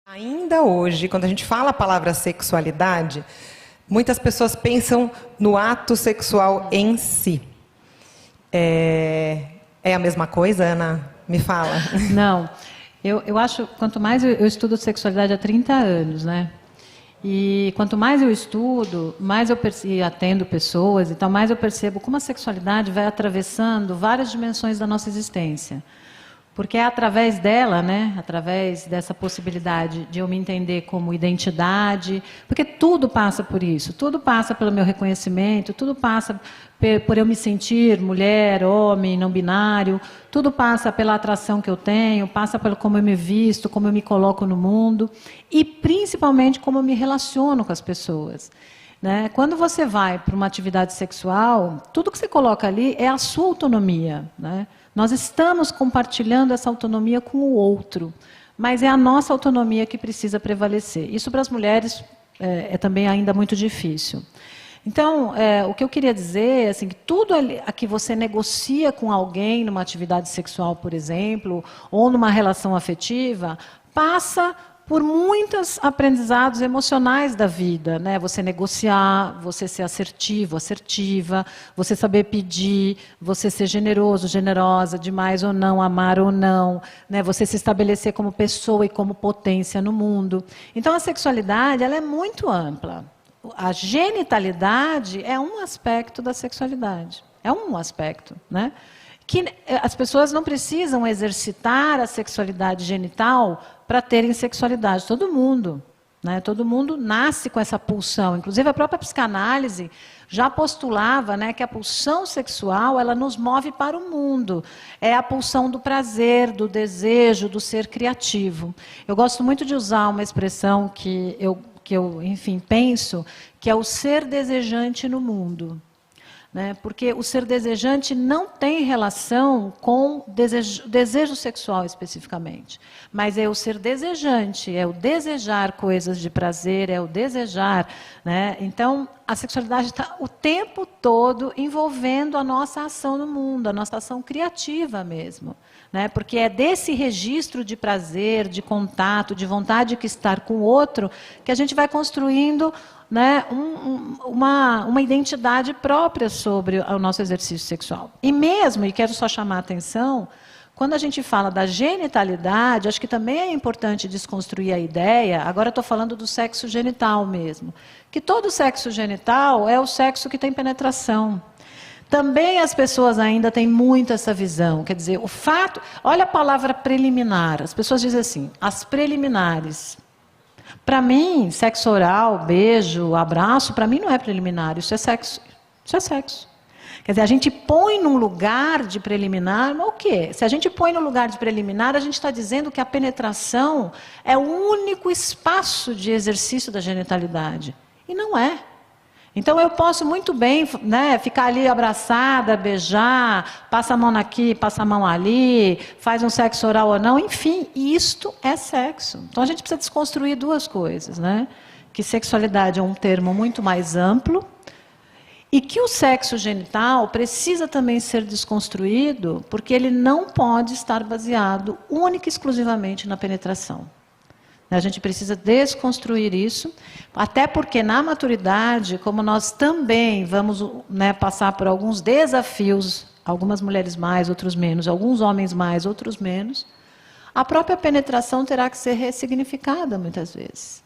Ainda hoje, quando a gente fala a palavra sexualidade, muitas pessoas pensam no ato sexual em si. É a mesma coisa, Ana? Me fala. Não. Eu acho, quanto mais eu estudo sexualidade há 30 anos, né? E quanto mais eu estudo, mais eu e atendo pessoas, então mais eu percebo como a sexualidade vai atravessando várias dimensões da nossa existência. Porque é através dela, né, através dessa possibilidade de eu me entender como identidade, porque tudo passa por isso, tudo passa pelo meu reconhecimento, tudo passa por eu me sentir mulher, homem, não binário, tudo passa pela atração que eu tenho, passa pelo como eu me visto, como eu me coloco no mundo e principalmente como eu me relaciono com as pessoas. Né? Quando você vai para uma atividade sexual, tudo que você coloca ali é a sua autonomia, né? Nós estamos compartilhando essa autonomia com o outro, mas é a nossa autonomia que precisa prevalecer. Isso para as mulheres é também ainda muito difícil. Então, o que eu queria dizer é assim, que tudo a que você negocia com alguém numa atividade sexual, por exemplo, ou numa relação afetiva, passa por muitos aprendizados emocionais da vida, né? Você negociar, você ser assertivo, assertiva, você saber pedir, você ser generoso, generosa, demais ou não, amar ou não, né? Você se estabelecer como pessoa e como potência no mundo. Então, a sexualidade, ela é muito ampla. A genitalidade é um aspecto da sexualidade. É um aspecto, né? Que as pessoas não precisam exercitar a sexualidade genital para terem sexualidade. Todo mundo, né? Todo mundo nasce com essa pulsão. Inclusive, a própria psicanálise já postulava, né, que a pulsão sexual ela nos move para o mundo. É a pulsão do prazer, do desejo, do ser criativo. Eu gosto muito de usar uma expressão que eu, enfim, penso, que é o ser desejante no mundo. Né? Porque o ser desejante não tem relação com desejo sexual especificamente, mas é o ser desejante, é o desejar coisas de prazer, é o desejar. Né? Então, a sexualidade está o tempo todo envolvendo a nossa ação no mundo, a nossa ação criativa mesmo. Né? Porque é desse registro de prazer, de contato, de vontade de estar com o outro, que a gente vai construindo, né, uma identidade própria sobre o nosso exercício sexual. E mesmo, e quero só chamar a atenção, quando a gente fala da genitalidade, acho que também é importante desconstruir a ideia, agora estou falando do sexo genital mesmo, que todo sexo genital é o sexo que tem penetração. Também as pessoas ainda têm muito essa visão, quer dizer, o fato... Olha a palavra preliminar, as pessoas dizem assim, as preliminares. Para mim, sexo oral, beijo, abraço, para mim não é preliminar, isso é sexo. Isso é sexo. Quer dizer, a gente põe num lugar de preliminar, mas o quê? Se a gente põe no lugar de preliminar, a gente está dizendo que a penetração é o único espaço de exercício da genitalidade. E não é. Então, eu posso muito bem, né, ficar ali abraçada, beijar, passa a mão aqui, passa a mão ali, faz um sexo oral ou não, enfim, isto é sexo. Então, a gente precisa desconstruir duas coisas, né? Que sexualidade é um termo muito mais amplo e que o sexo genital precisa também ser desconstruído porque ele não pode estar baseado única e exclusivamente na penetração. A gente precisa desconstruir isso, até porque na maturidade, como nós também vamos, né, passar por alguns desafios, algumas mulheres mais, outros menos, alguns homens mais, outros menos, a própria penetração terá que ser ressignificada muitas vezes.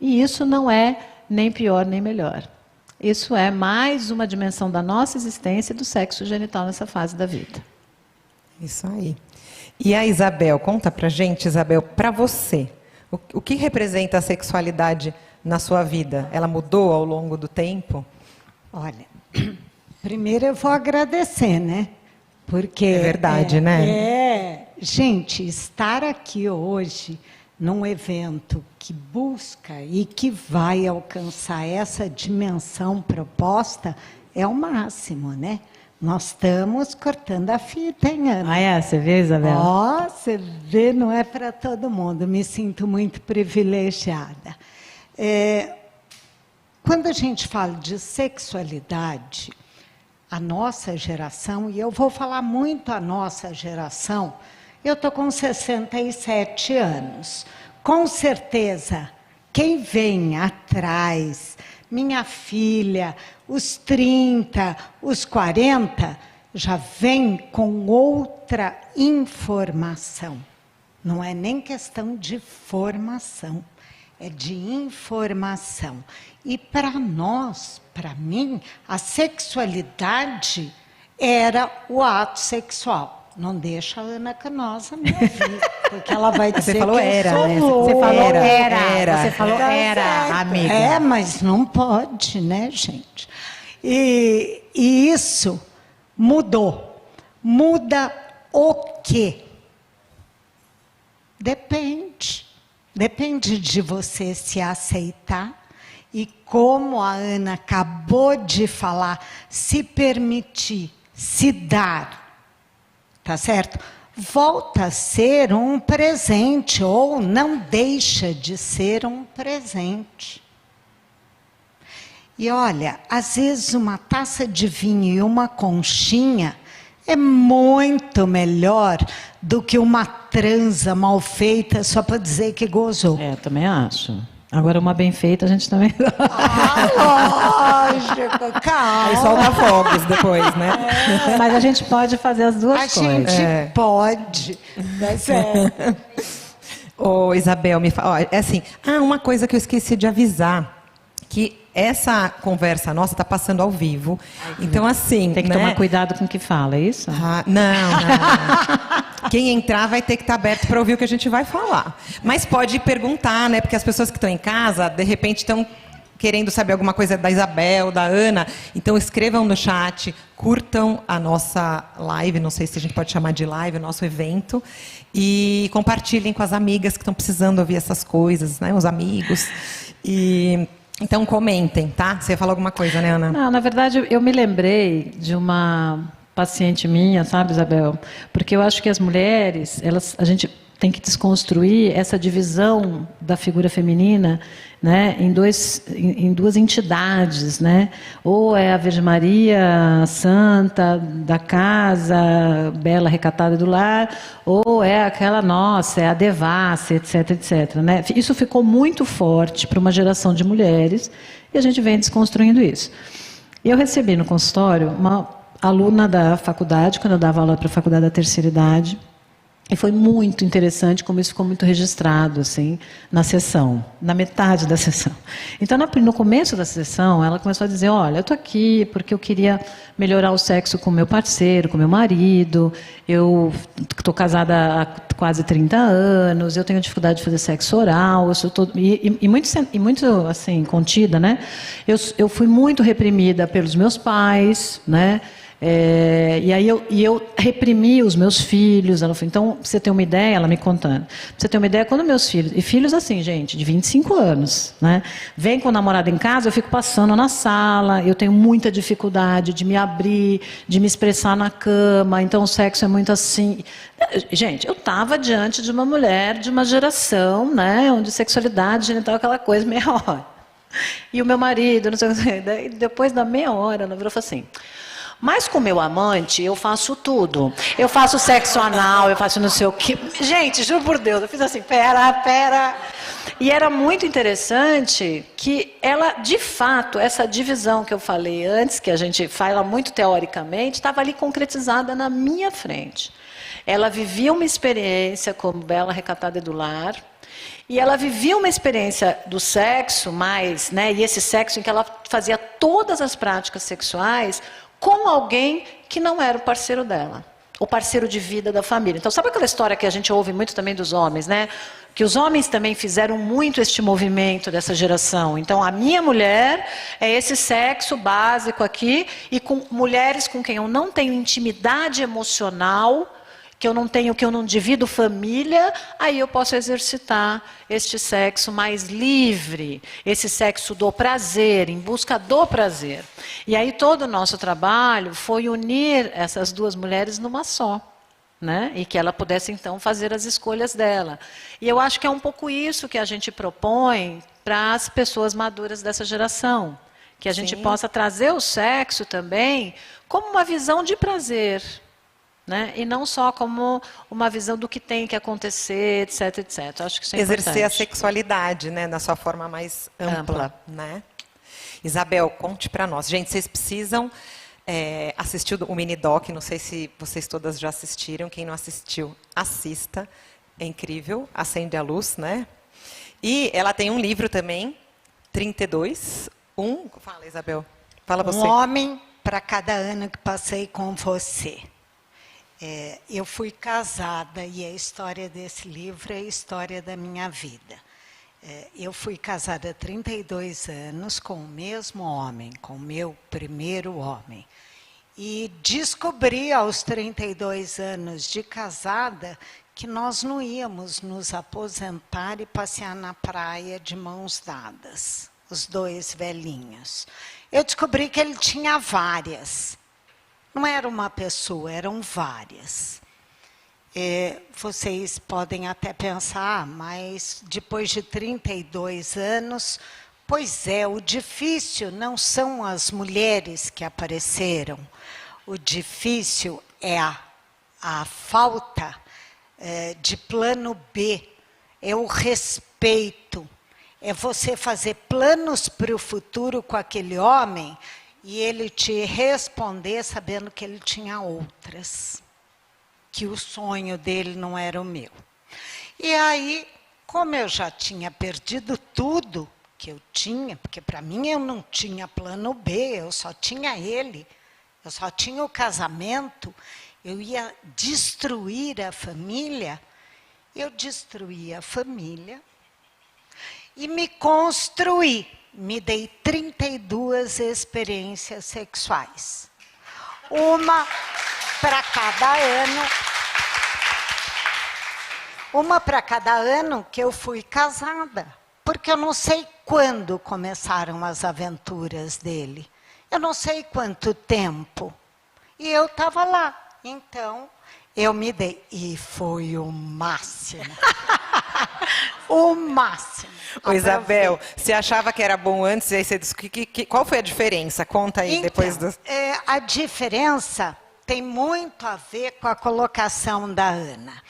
E isso não é nem pior nem melhor. Isso é mais uma dimensão da nossa existência e do sexo genital nessa fase da vida. Isso aí. E a Isabel, conta pra gente, Isabel, para você. O que representa a sexualidade na sua vida? Ela mudou ao longo do tempo? Olha, primeiro eu vou agradecer, né? Porque é verdade, né? Gente, estar aqui hoje num evento que busca e que vai alcançar essa dimensão proposta é o máximo, né? Nós estamos cortando a fita, hein, Ana? Ah, é? Você vê, Isabel? Ó, você vê, não é para todo mundo. Me sinto muito privilegiada. Quando a gente fala de sexualidade, a nossa geração, e eu vou falar muito a nossa geração, eu estou com 67 anos. Com certeza, quem vem atrás, minha filha, os 30, os 40, já vem com outra informação. Não é nem questão de formação, é de informação. E para nós, para mim, a sexualidade era o ato sexual. Não deixa a Ana Canosa me ouvir, porque ela vai dizer Você falou que era, eu sou né? louca. Você falou era. Era. Você falou Tá era, certo. amiga. É, mas não pode, né, gente? E isso mudou. Muda o quê? Depende. Depende de você se aceitar e, como a Ana acabou de falar, se permitir, se dar. Tá certo? Volta a ser um presente ou não deixa de ser um presente. E olha, às vezes uma taça de vinho e uma conchinha é muito melhor do que uma transa mal feita só para dizer que gozou. Também acho. Agora, uma bem feita, a gente também... Lógico, calma. Aí solta fogos depois, né? Mas a gente pode fazer as duas A coisas. gente pode. Tá certo. Ô, Isabel, me fala, ó, é assim, uma coisa que eu esqueci de avisar, que essa conversa nossa está passando ao vivo. Então, assim, Tem que né? tomar cuidado com o que fala, é isso? Não. Quem entrar vai ter que estar aberto para ouvir o que a gente vai falar. Mas pode perguntar, né? Porque as pessoas que estão em casa, de repente, estão querendo saber alguma coisa da Isabel, da Ana. Então, escrevam no chat, curtam a nossa live, não sei se a gente pode chamar de live, o nosso evento, e compartilhem com as amigas que estão precisando ouvir essas coisas, né? Os amigos. Então, comentem, tá? Você ia falar alguma coisa, né, Ana? Não, na verdade, eu me lembrei de uma paciente minha, sabe, Isabel? Porque eu acho que as mulheres, a gente tem que desconstruir essa divisão da figura feminina, né, em duas entidades, né? Ou é a Virgem Maria Santa da casa, bela, recatada do lar, ou é aquela nossa, é a devassa, etc, etc, né? Isso ficou muito forte para uma geração de mulheres e a gente vem desconstruindo isso. E eu recebi no consultório uma aluna da faculdade, quando eu dava aula para a faculdade da terceira idade, e foi muito interessante como isso ficou muito registrado, assim, na sessão, na metade da sessão. Então, no começo da sessão, ela começou a dizer, olha, eu estou aqui porque eu queria melhorar o sexo com meu parceiro, com meu marido, eu estou casada há quase 30 anos, eu tenho dificuldade de fazer sexo oral, e muito assim, contida, né? Eu fui muito reprimida pelos meus pais, né? E aí eu reprimi os meus filhos. Ela falou, então, pra você ter uma ideia, ela me contando, pra você ter uma ideia, quando meus filhos, e filhos assim, gente, de 25 anos, né, vem com o namorado em casa, eu fico passando na sala, eu tenho muita dificuldade de me abrir, de me expressar na cama, então o sexo é muito assim. Gente, eu estava diante de uma mulher de uma geração, né, onde sexualidade, genital, aquela coisa, meia hora. E o meu marido, não sei o que, daí, depois da meia hora, ela virou e falou assim, mas com meu amante, eu faço tudo. Eu faço sexo anal, eu faço não sei o quê. Gente, juro por Deus, eu fiz assim, pera. E era muito interessante que ela, de fato, essa divisão que eu falei antes, que a gente fala muito teoricamente, estava ali concretizada na minha frente. Ela vivia uma experiência como bela, recatada e do lar, e ela vivia uma experiência do sexo mais, né, e esse sexo em que ela fazia todas as práticas sexuais com alguém que não era o parceiro dela, o parceiro de vida da família. Então, sabe aquela história que a gente ouve muito também dos homens, né? Que os homens também fizeram muito este movimento dessa geração. Então, a minha mulher é esse sexo básico aqui, e com mulheres com quem eu não tenho intimidade emocional, que eu não divido família, aí eu posso exercitar este sexo mais livre, esse sexo do prazer, em busca do prazer. E aí todo o nosso trabalho foi unir essas duas mulheres numa só, né? E que ela pudesse então fazer as escolhas dela. E eu acho que é um pouco isso que a gente propõe para as pessoas maduras dessa geração, que a gente possa trazer o sexo também como uma visão de prazer, né? E não só como uma visão do que tem que acontecer, etc, etc. Acho que isso é Exercer importante. a sexualidade, né, na sua forma mais ampla, né? Isabel, conte para nós. Gente, vocês precisam assistir o mini-doc, não sei se vocês todas já assistiram. Quem não assistiu, assista. É incrível, acende a luz, né? E ela tem um livro também, 32. Fala, Isabel. Fala você. Um homem para cada ano que passei com você. Eu fui casada e a história desse livro é a história da minha vida. Eu fui casada há 32 anos com o mesmo homem, com o meu primeiro homem. E descobri aos 32 anos de casada que nós não íamos nos aposentar e passear na praia de mãos dadas, os dois velhinhos. Eu descobri que ele tinha várias. Não era uma pessoa, eram várias. Vocês podem até pensar, mas depois de 32 anos, pois é, o difícil não são as mulheres que apareceram. O difícil é a falta de plano B, é o respeito, é você fazer planos para o futuro com aquele homem e ele te responder sabendo que ele tinha outras, que o sonho dele não era o meu. E aí, como eu já tinha perdido tudo que eu tinha, porque para mim eu não tinha plano B, eu só tinha ele, eu só tinha o casamento, eu ia destruir a família, eu destruí a família e me construí. Me dei 32 experiências sexuais. Uma para cada ano. Uma para cada ano que eu fui casada. Porque eu não sei quando começaram as aventuras dele. Eu não sei quanto tempo. E eu estava lá. Então, eu me dei. E foi o máximo. O máximo. Ô, Isabel, você achava que era bom antes, aí você disse, qual foi a diferença? Conta aí, então, depois do... A diferença tem muito a ver com a colocação da Ana.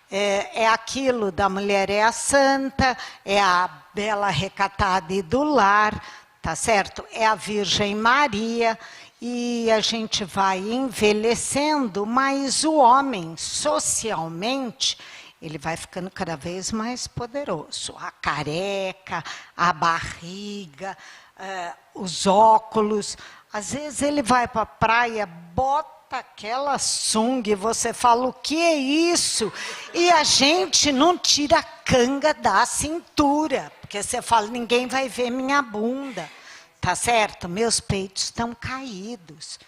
É aquilo da mulher é a santa, é a bela recatada e do lar, tá certo? É a Virgem Maria, e a gente vai envelhecendo, mas o homem, socialmente, ele vai ficando cada vez mais poderoso. A careca, a barriga, os óculos. Às vezes ele vai para a praia, bota aquela sunga e você fala, o que é isso? E a gente não tira a canga da cintura, porque você fala, ninguém vai ver minha bunda. Tá certo? Meus peitos estão caídos.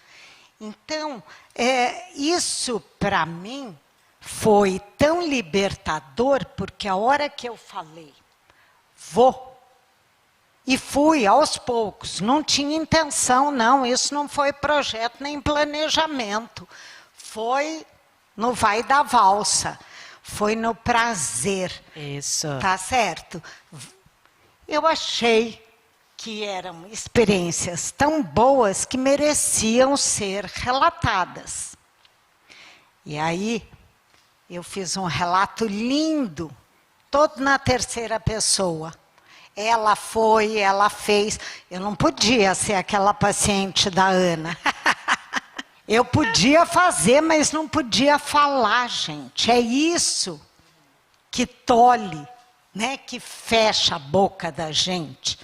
Então, isso para mim foi tão libertador, porque a hora que eu falei, vou, e fui aos poucos, não tinha intenção, não, isso não foi projeto nem planejamento, foi no vai da valsa, foi no prazer. Isso. Tá certo? Eu achei que eram experiências tão boas que mereciam ser relatadas. E aí, eu fiz um relato lindo, todo na terceira pessoa. Ela foi, ela fez. Eu não podia ser aquela paciente da Ana. Eu podia fazer, mas não podia falar, gente. É isso que tolhe, né? Que fecha a boca da gente.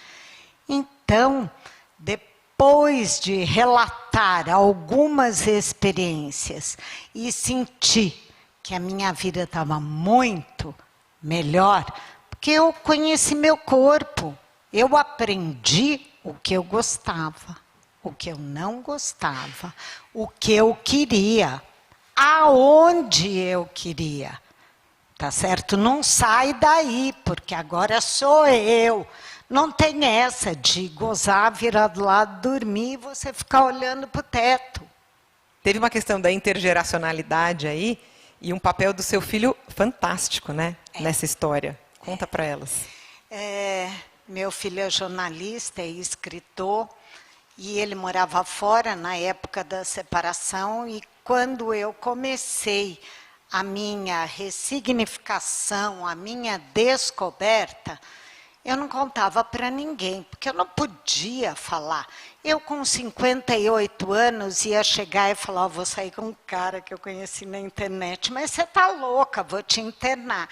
Então, depois de relatar algumas experiências e sentir que a minha vida estava muito melhor, porque eu conheci meu corpo, eu aprendi o que eu gostava, o que eu não gostava, o que eu queria, aonde eu queria, tá certo? Não sai daí, porque agora sou eu. Não tem essa de gozar, virar do lado, dormir e você ficar olhando para o teto. Teve uma questão da intergeracionalidade aí e um papel do seu filho fantástico, né? Nessa história. Conta para elas. Meu filho é jornalista e escritor e ele morava fora na época da separação e quando eu comecei a minha ressignificação, a minha descoberta, eu não contava para ninguém, porque eu não podia falar. Eu, com 58 anos, ia chegar e falar, vou sair com um cara que eu conheci na internet, mas você está louca, vou te internar.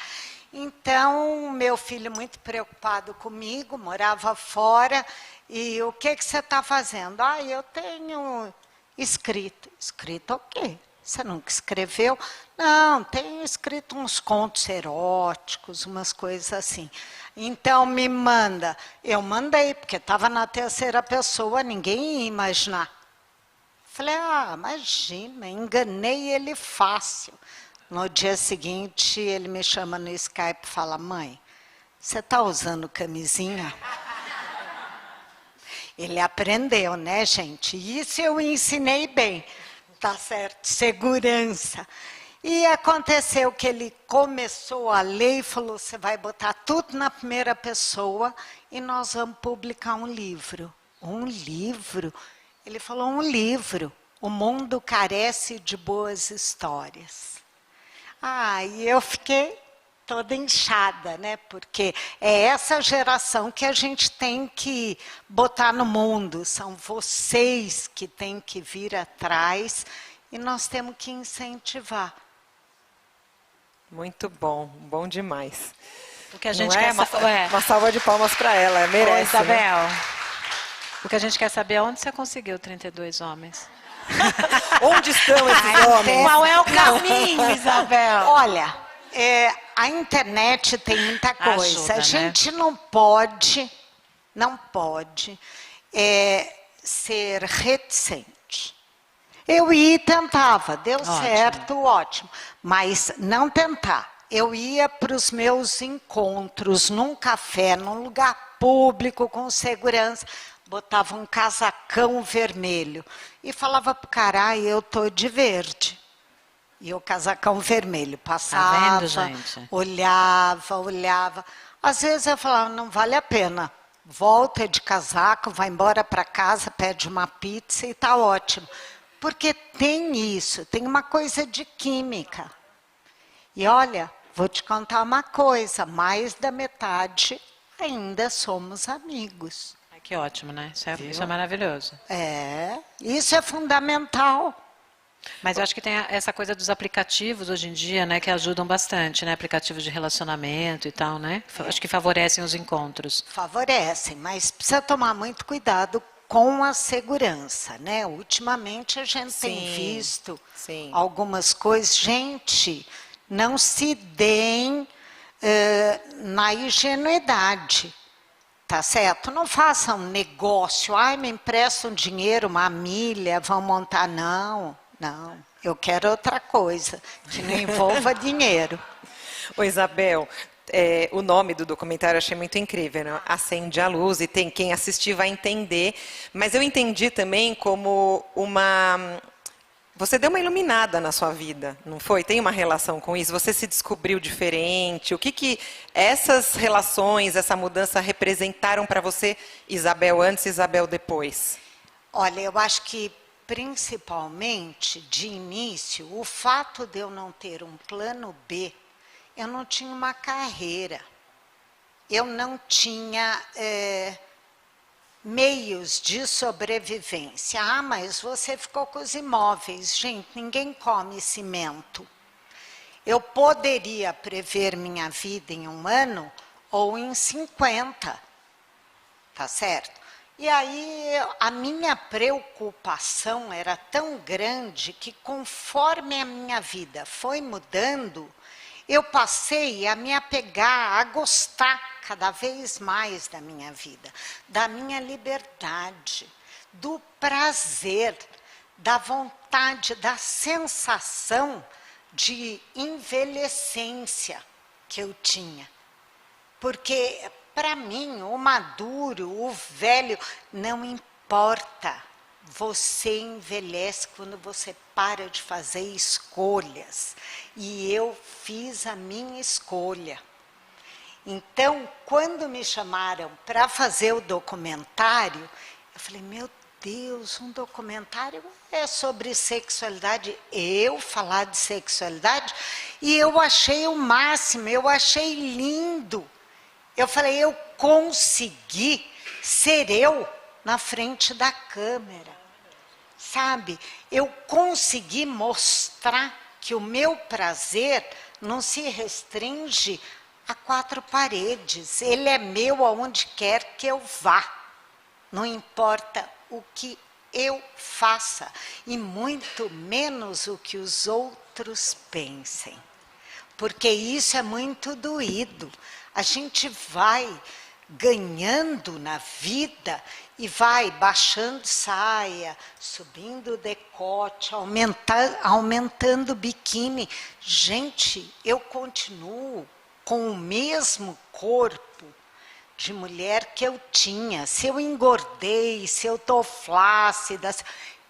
Então, meu filho, muito preocupado comigo, morava fora, e o que você está fazendo? Eu tenho escrito. Escrito o quê? Você nunca escreveu? Não, tenho escrito uns contos eróticos, umas coisas assim. Então, me manda. Eu mandei, porque estava na terceira pessoa, ninguém ia imaginar. Falei, imagina, enganei ele fácil. No dia seguinte, ele me chama no Skype e fala, mãe, você está usando camisinha? Ele aprendeu, né, gente? Isso eu ensinei bem, tá certo? Segurança. E aconteceu que ele começou a ler e falou, você vai botar tudo na primeira pessoa e nós vamos publicar um livro. Um livro? Ele falou, um livro. O mundo carece de boas histórias. E eu fiquei toda inchada, né? Porque é essa geração que a gente tem que botar no mundo. São vocês que têm que vir atrás e nós temos que incentivar. Muito bom, bom demais. O que a gente quer uma salva de palmas para ela, merece. Isabel, né? O que a gente quer saber é onde você conseguiu 32 homens. Onde estão esses homens? Qual é o caminho, Isabel? Olha, a internet tem muita coisa. Ajuda, a né? gente não pode ser reticente. Eu ia e tentava, deu certo, ótimo. Mas não tentar. Eu ia para os meus encontros, num café, num lugar público, com segurança, botava um casacão vermelho e falava para o cara, eu tô de verde. E o casacão vermelho passava, Tá vendo, gente? olhava. Às vezes eu falava, não vale a pena. Volta de casaco, vai embora para casa, pede uma pizza e tá ótimo. Porque tem isso, tem uma coisa de química. E olha, vou te contar uma coisa, mais da metade ainda somos amigos. Que ótimo, né? Isso é maravilhoso. Isso é fundamental. Mas eu acho que tem essa coisa dos aplicativos hoje em dia, né, que ajudam bastante, né? Aplicativos de relacionamento e tal, né? Acho que favorecem os encontros. Favorecem, mas precisa tomar muito cuidado com a segurança, né? Ultimamente a gente tem visto algumas coisas. Gente, não se deem na ingenuidade. Tá certo? Não façam negócio. Me emprestam dinheiro, uma milha, vão montar. Não. Eu quero outra coisa, que não envolva dinheiro. Ô, Isabel, o nome do documentário eu achei muito incrível, né? Acende a Luz, e tem quem assistir vai entender. Mas eu entendi também como você deu uma iluminada na sua vida, não foi? Tem uma relação com isso? Você se descobriu diferente? O que essas relações, essa mudança representaram para você, Isabel antes e Isabel depois? Olha, eu acho que, principalmente, de início, o fato de eu não ter um plano B, eu não tinha uma carreira, eu não tinha meios de sobrevivência. Mas você ficou com os imóveis. Gente, ninguém come cimento. Eu poderia prever minha vida em 1 ano ou em 50. Tá certo? E aí a minha preocupação era tão grande que, conforme a minha vida foi mudando, eu passei a me apegar, a gostar cada vez mais da minha vida, da minha liberdade, do prazer, da vontade, da sensação de envelhecência que eu tinha. Porque, para mim, o maduro, o velho, não importa. Você envelhece quando você para de fazer escolhas. E eu fiz a minha escolha. Então, quando me chamaram para fazer o documentário, eu falei, meu Deus, um documentário é sobre sexualidade. Eu falar de sexualidade, e eu achei o máximo, eu achei lindo. Eu falei, eu consegui ser eu na frente da câmera, sabe? Eu consegui mostrar que o meu prazer não se restringe a 4 paredes. Ele é meu aonde quer que eu vá. Não importa o que eu faça, e muito menos o que os outros pensem. Porque isso é muito doído. A gente vai ganhando na vida e vai baixando saia, subindo decote, aumentando o biquíni. Gente, eu continuo com o mesmo corpo de mulher que eu tinha. Se eu engordei, se eu estou flácida,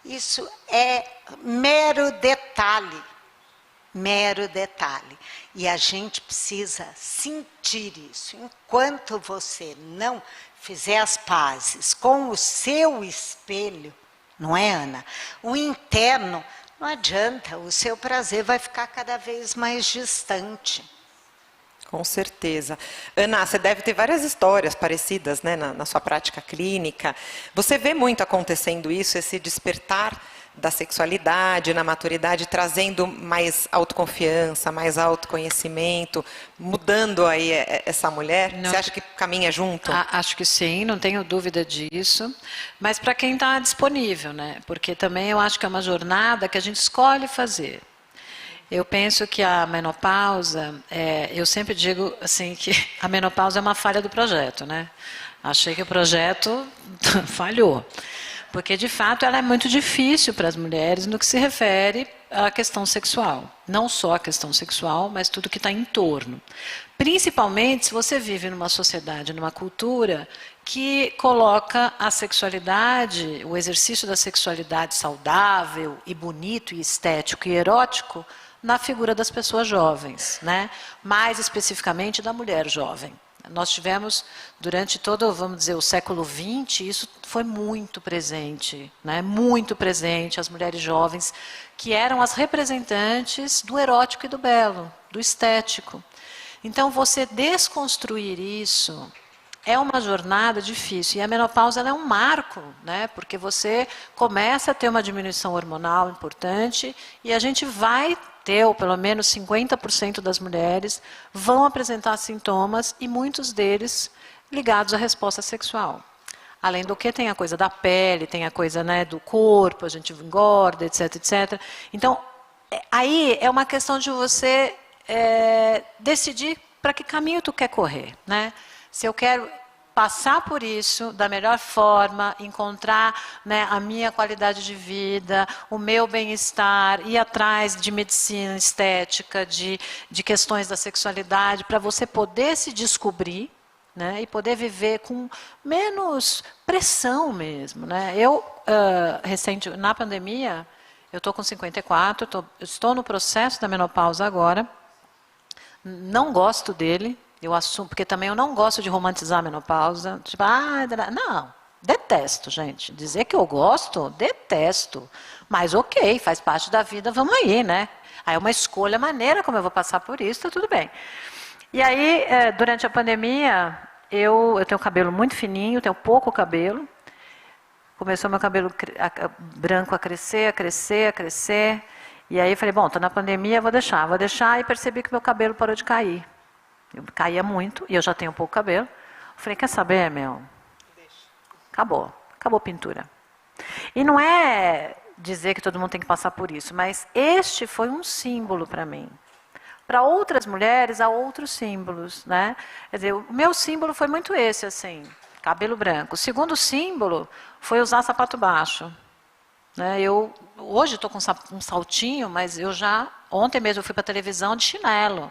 isso é mero detalhe. Mero detalhe. E a gente precisa sentir isso. Enquanto você não fizer as pazes com o seu espelho, não é, Ana? O interno, não adianta, o seu prazer vai ficar cada vez mais distante. Com certeza. Ana, você deve ter várias histórias parecidas, né, na sua prática clínica. Você vê muito acontecendo isso, esse despertar da sexualidade, na maturidade, trazendo mais autoconfiança, mais autoconhecimento, mudando aí essa mulher? Não. Você acha que caminha junto? Acho que sim, não tenho dúvida disso. Mas para quem está disponível, né? Porque também eu acho que é uma jornada que a gente escolhe fazer. Eu penso que a menopausa, eu sempre digo assim que a menopausa é uma falha do projeto, né? Achei que o projeto falhou. Porque, de fato, ela é muito difícil para as mulheres no que se refere à questão sexual. Não só a questão sexual, mas tudo que está em torno. Principalmente se você vive numa sociedade, numa cultura que coloca a sexualidade, o exercício da sexualidade saudável e bonito e estético e erótico na figura das pessoas jovens, né? Mais especificamente da mulher jovem. Nós tivemos, durante todo, vamos dizer, o século XX, isso foi muito presente, né? Muito presente, as mulheres jovens, que eram as representantes do erótico e do belo, do estético. Então, você desconstruir isso é uma jornada difícil. E a menopausa ela é um marco, né? Porque você começa a ter uma diminuição hormonal importante e a gente vai ter, ou pelo menos 50% das mulheres vão apresentar sintomas e muitos deles ligados à resposta sexual. Além do que tem a coisa da pele, tem a coisa, né, do corpo, a gente engorda, etc, etc. Então, aí é uma questão de você decidir para que caminho tu quer correr, né? Se eu quero passar por isso da melhor forma, encontrar, né, a minha qualidade de vida, o meu bem-estar, ir atrás de medicina estética, de questões da sexualidade, para você poder se descobrir, né, e poder viver com menos pressão mesmo, né? Eu, na pandemia, eu estou com 54, estou no processo da menopausa agora, não gosto dele. Eu assumo, porque também eu não gosto de romantizar a menopausa. Tipo, não, detesto, gente. Dizer que eu gosto, detesto. Mas ok, faz parte da vida, vamos aí, né? Aí é uma escolha maneira como eu vou passar por isso, tá tudo bem. E aí, durante a pandemia, eu tenho cabelo muito fininho, tenho pouco cabelo. Começou meu cabelo branco a crescer, a crescer, a crescer. E aí eu falei, bom, estou na pandemia, vou deixar. E percebi que meu cabelo parou de cair. Eu caía muito, e eu já tenho pouco cabelo. Eu falei, quer saber, meu? Acabou a pintura. E não é dizer que todo mundo tem que passar por isso, mas este foi um símbolo para mim. Para outras mulheres, há outros símbolos, né? Quer dizer, o meu símbolo foi muito esse, assim, cabelo branco. O segundo símbolo foi usar sapato baixo. Né? Hoje estou com um saltinho, mas ontem mesmo eu fui para a televisão de chinelo.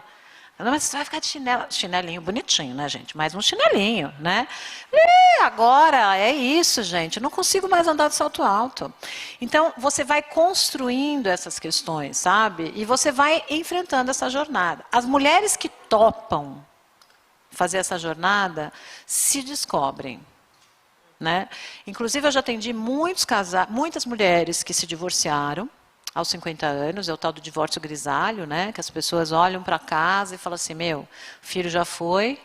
Não, mas você vai ficar de chinelinho bonitinho, né, gente? Mais um chinelinho, né? E agora é isso, gente. Eu não consigo mais andar de salto alto. Então, você vai construindo essas questões, sabe? E você vai enfrentando essa jornada. As mulheres que topam fazer essa jornada se descobrem. né? Inclusive, eu já atendi muitas mulheres que se divorciaram aos 50 anos, é o tal do divórcio grisalho, né? Que as pessoas olham para casa e falam assim, meu, filho já foi,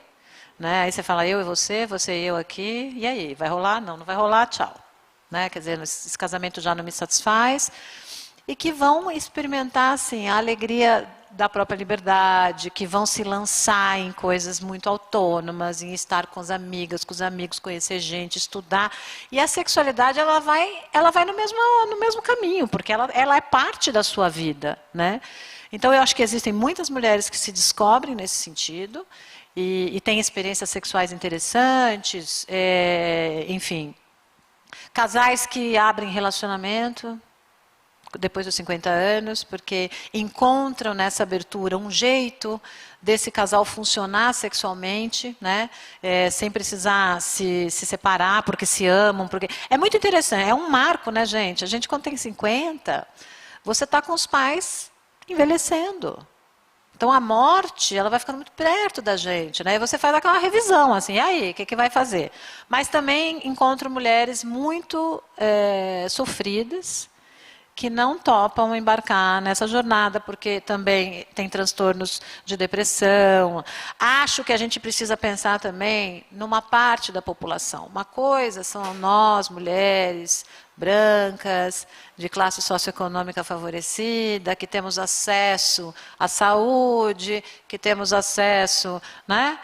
né? Aí você fala, eu e você e eu aqui, e aí, vai rolar? Não, não vai rolar, tchau. Né? Quer dizer, esse casamento já não me satisfaz. E que vão experimentar assim, a alegria da própria liberdade, que vão se lançar em coisas muito autônomas, em estar com as amigas, com os amigos, conhecer gente, estudar. E a sexualidade ela vai no mesmo caminho, porque ela é parte da sua vida, né? Então eu acho que existem muitas mulheres que se descobrem nesse sentido e têm experiências sexuais interessantes, enfim, casais que abrem relacionamento depois dos 50 anos, porque encontram nessa abertura um jeito desse casal funcionar sexualmente, né? Sem precisar se separar, porque se amam. Porque é muito interessante, é um marco, né, gente? A gente, quando tem 50, você está com os pais envelhecendo. Então, a morte, ela vai ficando muito perto da gente, né? E você faz aquela revisão, assim, e aí, o que vai fazer? Mas também encontro mulheres muito sofridas, que não topam embarcar nessa jornada, porque também tem transtornos de depressão. Acho que a gente precisa pensar também numa parte da população. Uma coisa são nós, mulheres brancas, de classe socioeconômica favorecida, que temos acesso à saúde, que temos acesso, né?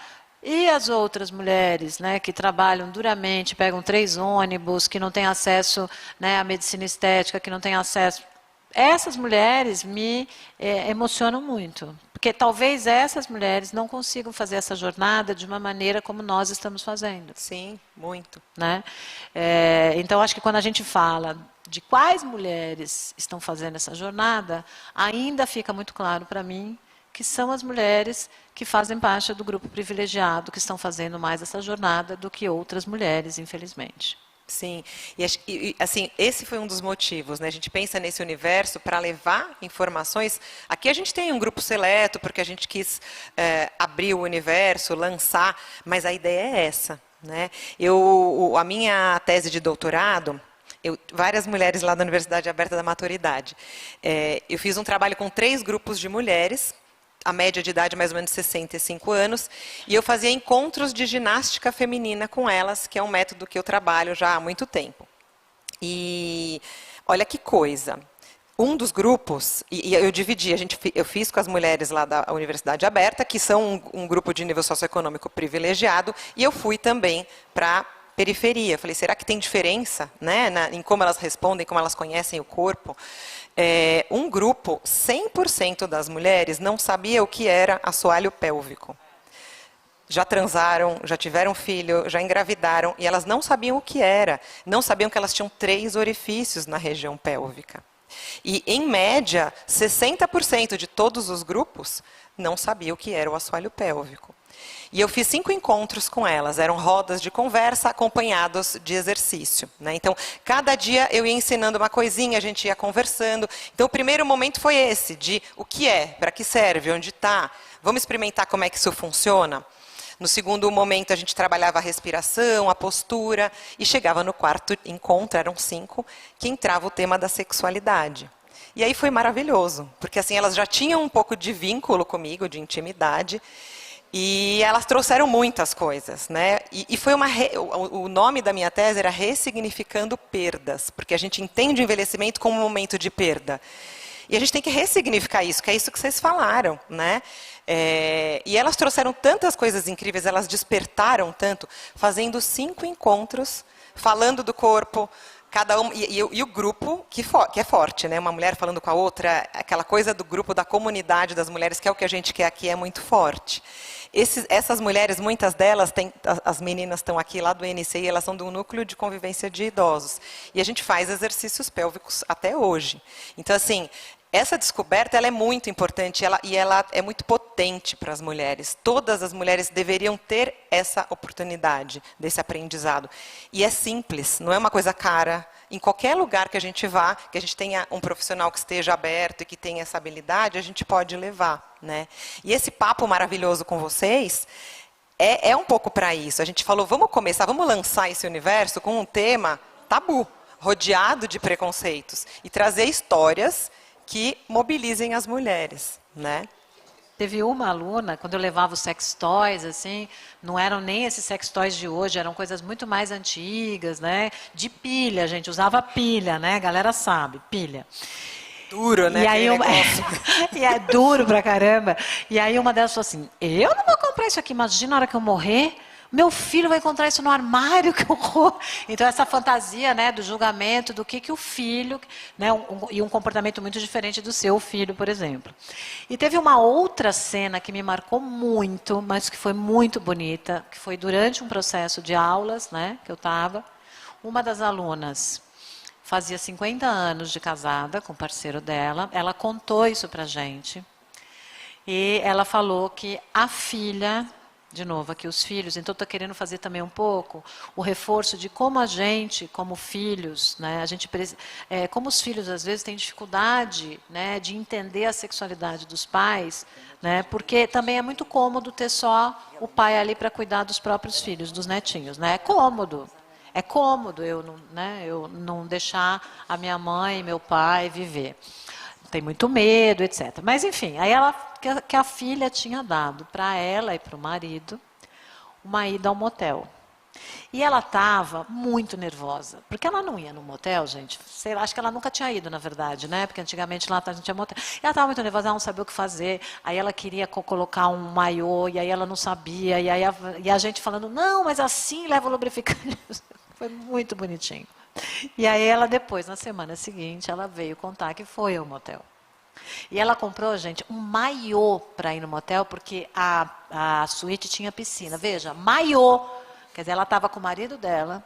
E as outras mulheres, né, que trabalham duramente, pegam 3 ônibus, que não têm acesso, né, à medicina estética, que não têm acesso. Essas mulheres me emocionam muito, porque talvez essas mulheres não consigam fazer essa jornada de uma maneira como nós estamos fazendo. Sim, muito. Né? Então, acho que quando a gente fala de quais mulheres estão fazendo essa jornada, ainda fica muito claro para mim que são as mulheres que fazem parte do grupo privilegiado, que estão fazendo mais essa jornada do que outras mulheres, infelizmente. Sim, e assim, esse foi um dos motivos, né? A gente pensa nesse universo para levar informações. Aqui a gente tem um grupo seleto, porque a gente quis abrir o universo, lançar, mas a ideia é essa, né? A minha tese de doutorado, várias mulheres lá da Universidade Aberta da Maturidade, eu fiz um trabalho com 3 grupos de mulheres, a média de idade mais ou menos 65 anos, e eu fazia encontros de ginástica feminina com elas, que é um método que eu trabalho já há muito tempo. E olha que coisa, um dos grupos, e eu dividi, eu fiz com as mulheres lá da Universidade Aberta, que são um grupo de nível socioeconômico privilegiado, e eu fui também para periferia. Falei, será que tem diferença, né, em como elas respondem, como elas conhecem o corpo? Um grupo, 100% das mulheres não sabia o que era assoalho pélvico. Já transaram, já tiveram filho, já engravidaram, e elas não sabiam o que era. Não sabiam que elas tinham 3 orifícios na região pélvica. E, em média, 60% de todos os grupos não sabiam o que era o assoalho pélvico. E eu fiz 5 encontros com elas, eram rodas de conversa acompanhados de exercício, né? Então, cada dia eu ia ensinando uma coisinha, a gente ia conversando. Então, o primeiro momento foi esse, de o que é, para que serve, onde está, vamos experimentar como é que isso funciona. No segundo momento, a gente trabalhava a respiração, a postura, e chegava no 4º encontro, eram 5, que entrava o tema da sexualidade. E aí foi maravilhoso, porque assim elas já tinham um pouco de vínculo comigo, de intimidade, e elas trouxeram muitas coisas, né? E foi o nome da minha tese era Ressignificando Perdas, porque a gente entende o envelhecimento como um momento de perda. E a gente tem que ressignificar isso, que é isso que vocês falaram, né? E elas trouxeram tantas coisas incríveis, elas despertaram tanto, fazendo 5 encontros, falando do corpo, cada um, e o grupo que é forte, né? Uma mulher falando com a outra, aquela coisa do grupo, da comunidade das mulheres, que é o que a gente quer aqui, é muito forte. Essas mulheres, muitas delas, as meninas estão aqui lá do NCI, elas são do núcleo de convivência de idosos. E a gente faz exercícios pélvicos até hoje. Então, assim, essa descoberta ela é muito importante e ela é muito potente para as mulheres. Todas as mulheres deveriam ter essa oportunidade desse aprendizado. E é simples, não é uma coisa cara. Em qualquer lugar que a gente vá, que a gente tenha um profissional que esteja aberto e que tenha essa habilidade, a gente pode levar, né? E esse papo maravilhoso com vocês é um pouco para isso. A gente falou, vamos começar, vamos lançar esse universo com um tema tabu, rodeado de preconceitos, e trazer histórias que mobilizem as mulheres, né? Teve uma aluna, quando eu levava os sex toys, assim, não eram nem esses sex toys de hoje, eram coisas muito mais antigas, né? De pilha, a gente usava pilha, né? A galera sabe, pilha. Duro, né? E aí e é duro pra caramba. E aí uma delas falou assim, eu não vou comprar isso aqui, imagina a hora que eu morrer, meu filho vai encontrar isso no armário, que horror. Então essa fantasia, né, do julgamento, do que o filho, né, e um comportamento muito diferente do seu filho, por exemplo. E teve uma outra cena que me marcou muito, mas que foi muito bonita, que foi durante um processo de aulas, né, que eu estava, uma das alunas fazia 50 anos de casada com o parceiro dela, ela contou isso pra gente, e ela falou que a filha, de novo, aqui os filhos, então estou querendo fazer também um pouco o reforço de como a gente, como filhos, né, como os filhos às vezes têm dificuldade, né, de entender a sexualidade dos pais, né, porque também é muito cômodo ter só o pai ali para cuidar dos próprios filhos, dos netinhos, né, é cômodo eu não deixar a minha mãe e meu pai viver. Tem muito medo, etc. Mas, enfim, aí que a filha tinha dado para ela e para o marido uma ida ao motel. E ela estava muito nervosa, porque ela não ia no motel, gente, sei lá, acho que ela nunca tinha ido, na verdade, né? Porque antigamente lá não tinha motel. E ela estava muito nervosa, ela não sabia o que fazer, aí ela queria colocar um maiô, e aí ela não sabia, e a gente falando, não, mas assim leva o lubrificante. Foi muito bonitinho. E aí ela depois, na semana seguinte, ela veio contar que foi ao motel. E ela comprou, gente, um maiô para ir no motel, porque a suíte tinha piscina. Veja, maiô. Quer dizer, ela estava com o marido dela,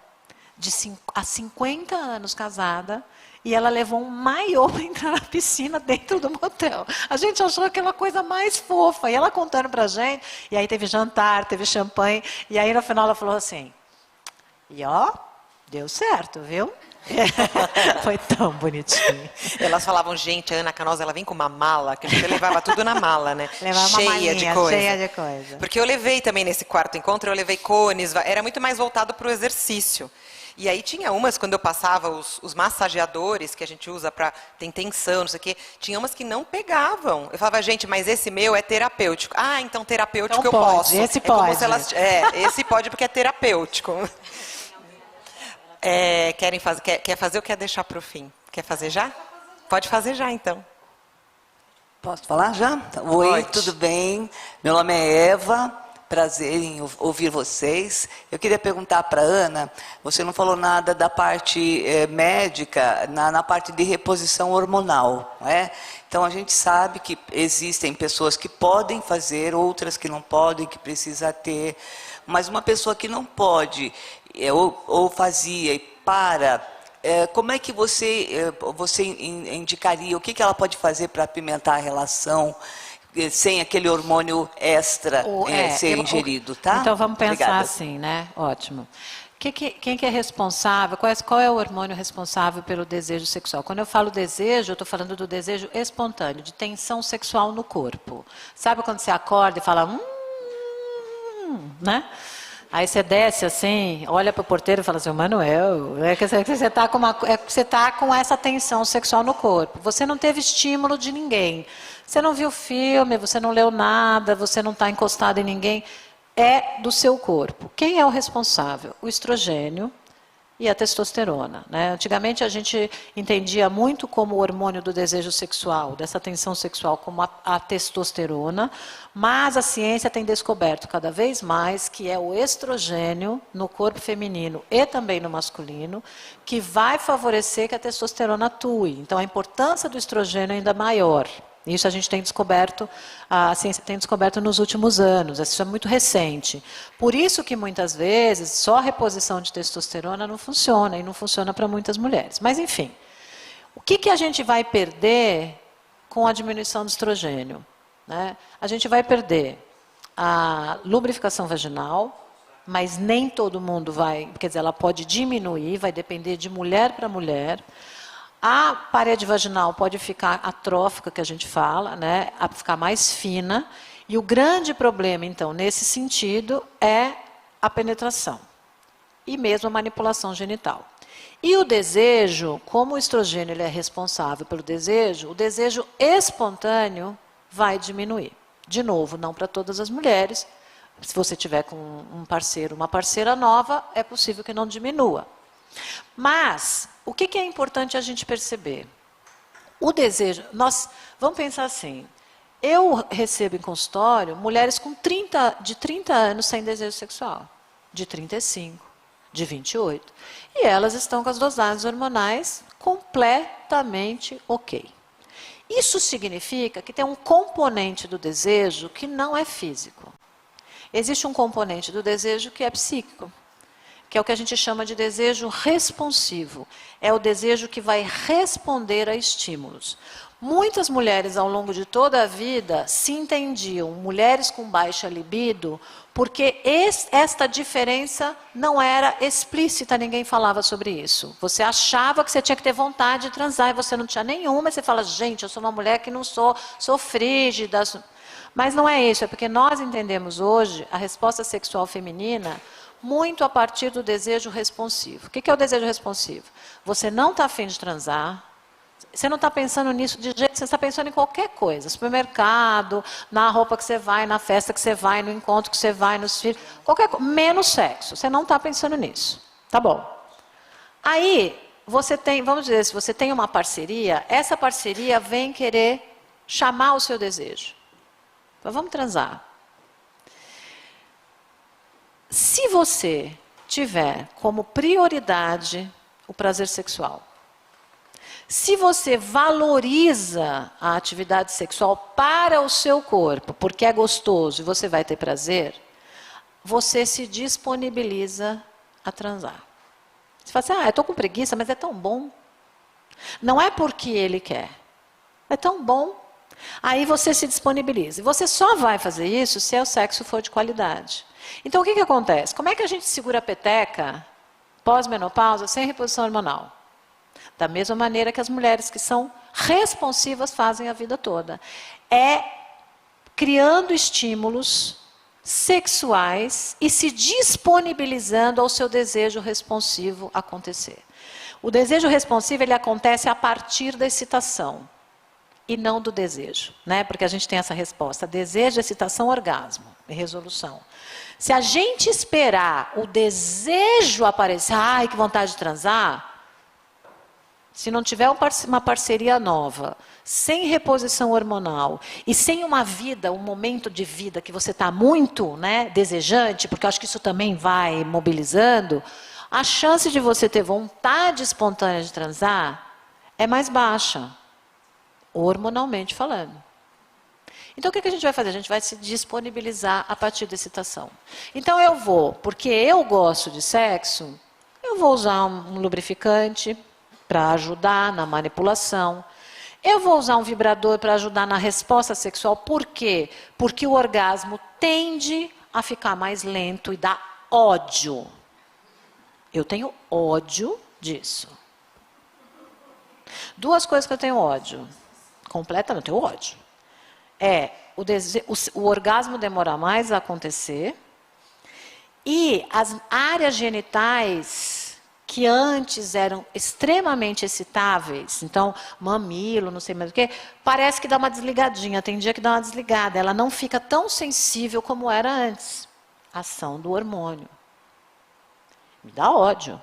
há 50 anos casada, e ela levou um maiô para entrar na piscina dentro do motel. A gente achou aquela coisa mais fofa. E ela contando para a gente, e aí teve jantar, teve champanhe, e aí no final ela falou assim, e ó, deu certo, viu? Foi tão bonitinho. Elas falavam, gente, a Ana Canosa, ela vem com uma mala, que a gente levava tudo na mala, né? Levava uma malinha, cheia de coisa. Porque eu levei também nesse quarto encontro, eu levei cones, era muito mais voltado para o exercício. E aí tinha umas, quando eu passava os massageadores que a gente usa para ter tensão, não sei o quê, tinha umas que não pegavam. Eu falava, gente, mas esse meu é terapêutico. Ah, então terapêutico então eu posso. Esse pode. Esse pode porque é terapêutico. Quer fazer ou quer deixar para o fim? Quer fazer já? Pode fazer já, então. Posso falar já? Oi, tudo bem? Meu nome é Eva, prazer em ouvir vocês. Eu queria perguntar para a Ana, você não falou nada da parte médica, na parte de reposição hormonal, não é? Então, a gente sabe que existem pessoas que podem fazer, outras que não podem, que precisa ter, mas uma pessoa que não pode... ou fazia e como é que você indicaria, o que ela pode fazer para apimentar a relação sem aquele hormônio extra ser ingerido, tá? Então vamos pensar Obrigada. assim, né? Ótimo. Quem que é responsável, qual é o hormônio responsável pelo desejo sexual? Quando eu falo desejo, eu estou falando do desejo espontâneo, de tensão sexual no corpo. Sabe quando você acorda e fala, né? Aí você desce assim, olha para o porteiro e fala assim, Manuel, você está com essa tensão sexual no corpo. Você não teve estímulo de ninguém. Você não viu filme, você não leu nada, você não está encostado em ninguém. É do seu corpo. Quem é o responsável? O estrogênio e a testosterona, né? Antigamente a gente entendia muito como o hormônio do desejo sexual, dessa tensão sexual, como a testosterona, mas a ciência tem descoberto cada vez mais que é o estrogênio no corpo feminino e também no masculino que vai favorecer que a testosterona atue. Então a importância do estrogênio é ainda maior. Isso a gente tem descoberto, a ciência tem descoberto nos últimos anos, isso é muito recente. Por isso que muitas vezes só a reposição de testosterona não funciona, e não funciona para muitas mulheres. Mas enfim, o que a gente vai perder com a diminuição do estrogênio? Né? A gente vai perder a lubrificação vaginal, mas nem todo mundo vai, quer dizer, ela pode diminuir, vai depender de mulher para mulher. A parede vaginal pode ficar atrófica, que a gente fala, né? A ficar mais fina. E o grande problema, então, nesse sentido, é a penetração e mesmo a manipulação genital. E o desejo, como o estrogênio ele é responsável pelo desejo, o desejo espontâneo vai diminuir. De novo, não para todas as mulheres. Se você tiver com um parceiro, uma parceira nova, é possível que não diminua. Mas, o que é importante a gente perceber? O desejo, vamos pensar assim, eu recebo em consultório mulheres de 30 anos sem desejo sexual, de 35, de 28, e elas estão com as dosagens hormonais completamente ok. Isso significa que tem um componente do desejo que não é físico. Existe um componente do desejo que é psíquico, que é o que a gente chama de desejo responsivo. É o desejo que vai responder a estímulos. Muitas mulheres, ao longo de toda a vida, se entendiam mulheres com baixa libido, porque esta diferença não era explícita, ninguém falava sobre isso. Você achava que você tinha que ter vontade de transar e você não tinha nenhuma, e você fala, gente, eu sou uma mulher que não sou frígida. Mas não é isso, é porque nós entendemos hoje a resposta sexual feminina muito a partir do desejo responsivo. O que é o desejo responsivo? Você não está afim de transar, você não está pensando nisso de jeito, você está pensando em qualquer coisa, supermercado, na roupa que você vai, na festa que você vai, no encontro que você vai, nos filhos, qualquer coisa, menos sexo, você não está pensando nisso. Tá bom. Aí, você tem, vamos dizer, se você tem uma parceria, essa parceria vem querer chamar o seu desejo. Vamos transar. Se você tiver como prioridade o prazer sexual, se você valoriza a atividade sexual para o seu corpo, porque é gostoso e você vai ter prazer, você se disponibiliza a transar. Você fala assim, eu estou com preguiça, mas é tão bom. Não é porque ele quer, é tão bom. Aí você se disponibiliza. E você só vai fazer isso se o sexo for de qualidade. Então, o que acontece? Como é que a gente segura a peteca pós-menopausa sem reposição hormonal? Da mesma maneira que as mulheres que são responsivas fazem a vida toda. É criando estímulos sexuais e se disponibilizando ao seu desejo responsivo acontecer. O desejo responsivo ele acontece a partir da excitação e não do desejo, né? Porque a gente tem essa resposta, desejo, excitação, orgasmo e resolução. Se a gente esperar o desejo aparecer, ai, que vontade de transar, se não tiver uma parceria nova, sem reposição hormonal e sem uma vida, um momento de vida que você está muito, né, desejante, porque eu acho que isso também vai mobilizando, a chance de você ter vontade espontânea de transar é mais baixa, hormonalmente falando. Então, o que a gente vai fazer? A gente vai se disponibilizar a partir da excitação. Então, porque eu gosto de sexo, eu vou usar um lubrificante para ajudar na manipulação. Eu vou usar um vibrador para ajudar na resposta sexual. Por quê? Porque o orgasmo tende a ficar mais lento e dá ódio. Eu tenho ódio disso. Duas coisas que eu tenho ódio. Completamente, eu tenho ódio. O orgasmo demora mais a acontecer e as áreas genitais que antes eram extremamente excitáveis, então mamilo, não sei mais o que, parece que dá uma desligadinha, tem dia que dá uma desligada, ela não fica tão sensível como era antes. Ação do hormônio. Me dá ódio.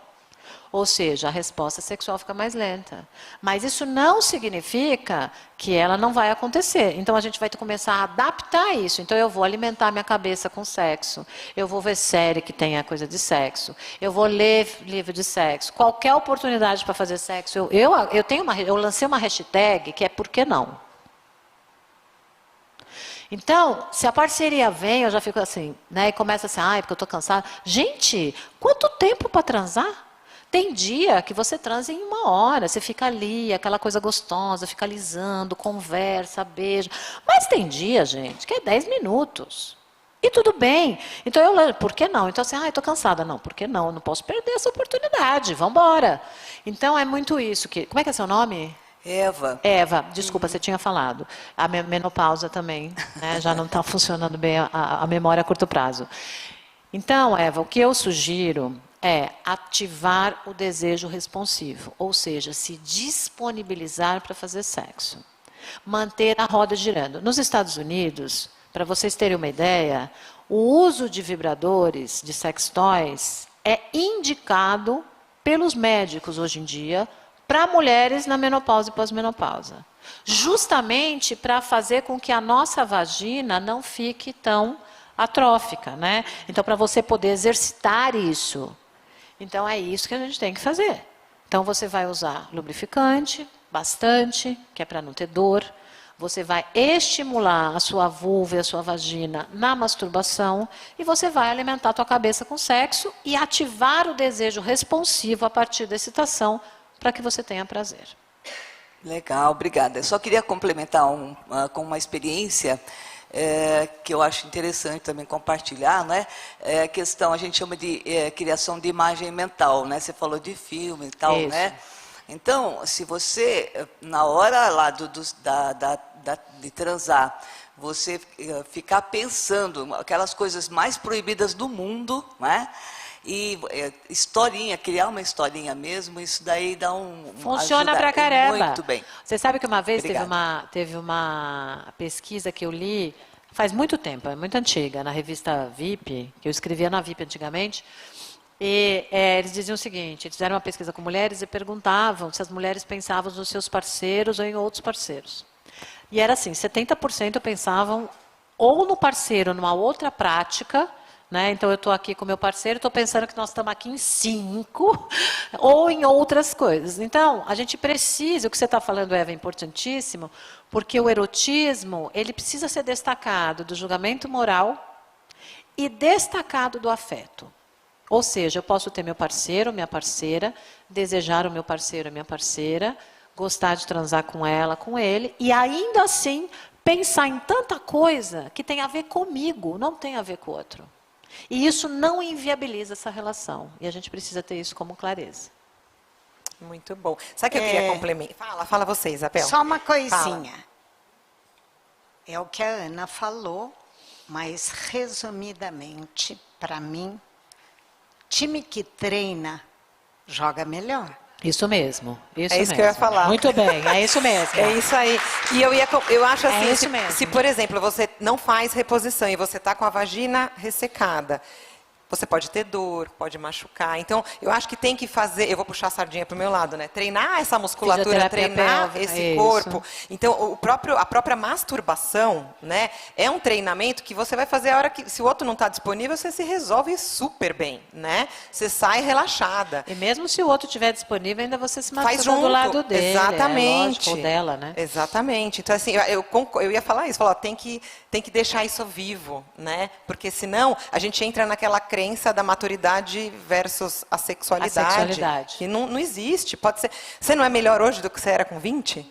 Ou seja, a resposta sexual fica mais lenta. Mas isso não significa que ela não vai acontecer. Então, a gente vai começar a adaptar isso. Então, eu vou alimentar minha cabeça com sexo. Eu vou ver série que tenha coisa de sexo. Eu vou ler livro de sexo. Qualquer oportunidade para fazer sexo. Eu lancei uma hashtag que é por que não? Então, se a parceria vem, eu já fico assim, né? E começa assim, porque eu estou cansada. Gente, quanto tempo para transar? Tem dia que você transa em 1 hora, você fica ali, aquela coisa gostosa, fica alisando, conversa, beija. Mas tem dia, gente, que é 10 minutos. E tudo bem. Então, por que não? Então, assim, estou cansada. Não, por que não? Eu não posso perder essa oportunidade, vamos embora. Então, é muito isso. Como é que é seu nome? Eva, desculpa, você tinha falado. A menopausa também, né, já não está funcionando bem a memória a curto prazo. Então, Eva, o que eu sugiro é ativar o desejo responsivo, ou seja, se disponibilizar para fazer sexo. Manter a roda girando. Nos Estados Unidos, para vocês terem uma ideia, o uso de vibradores, de sex toys, é indicado pelos médicos hoje em dia para mulheres na menopausa e pós-menopausa. Justamente para fazer com que a nossa vagina não fique tão atrófica, né? Então, para você poder exercitar isso. Então, é isso que a gente tem que fazer. Então, você vai usar lubrificante, bastante, que é para não ter dor. Você vai estimular a sua vulva e a sua vagina na masturbação e você vai alimentar a tua cabeça com sexo e ativar o desejo responsivo a partir da excitação para que você tenha prazer. Legal, obrigada. Eu só queria complementar com uma experiência que eu acho interessante também compartilhar, né? A questão, a gente chama de criação de imagem mental, né? Você falou de filme e tal, Isso. né? Então, se você, na hora lá de transar, você ficar pensando aquelas coisas mais proibidas do mundo, né? E historinha, criar uma historinha mesmo, isso daí dá Funciona ajuda pra caramba. muito bem. Você sabe que uma vez Obrigada. teve uma pesquisa que eu li, faz muito tempo, é muito antiga, na revista VIP, que eu escrevia na VIP antigamente, e eles diziam o seguinte, eles fizeram uma pesquisa com mulheres e perguntavam se as mulheres pensavam nos seus parceiros ou em outros parceiros. E era assim, 70% pensavam ou no parceiro, numa outra prática, né? Então, eu estou aqui com meu parceiro, estou pensando que nós estamos aqui em 5, ou em outras coisas. Então, a gente precisa, o que você está falando, Eva, é importantíssimo, porque o erotismo, ele precisa ser destacado do julgamento moral e destacado do afeto. Ou seja, eu posso ter meu parceiro, minha parceira, desejar o meu parceiro, a minha parceira, gostar de transar com ela, com ele, e ainda assim pensar em tanta coisa que tem a ver comigo, não tem a ver com o outro. E isso não inviabiliza essa relação. E a gente precisa ter isso como clareza. Muito bom. Sabe o que eu queria complementar? Fala você, Isabel. Só uma coisinha. Fala. É o que a Ana falou, mas resumidamente, para mim, time que treina joga melhor. Isso mesmo. Isso É isso que eu ia falar. Muito bem, é isso mesmo. É isso aí. E eu acho assim, isso mesmo. se, por exemplo, você não faz reposição e você está com a vagina ressecada, você pode ter dor, pode machucar. Então, eu acho que tem que fazer, eu vou puxar a sardinha para o meu lado, né? Treinar essa musculatura, treinar pélvica, esse corpo. Então, a própria masturbação, né? É um treinamento que você vai fazer a hora que, se o outro não está disponível, você se resolve super bem, né? Você sai relaxada. E mesmo se o outro estiver disponível, ainda você se Faz masturba junto. do lado dele. Exatamente. Lógico, ou dela, né? Exatamente. Então, assim, eu ia falar isso, tem que deixar isso vivo, né? Porque senão a gente entra naquela crença da maturidade versus a sexualidade. A sexualidade. Que não existe. Pode ser. Você não é melhor hoje do que você era com 20?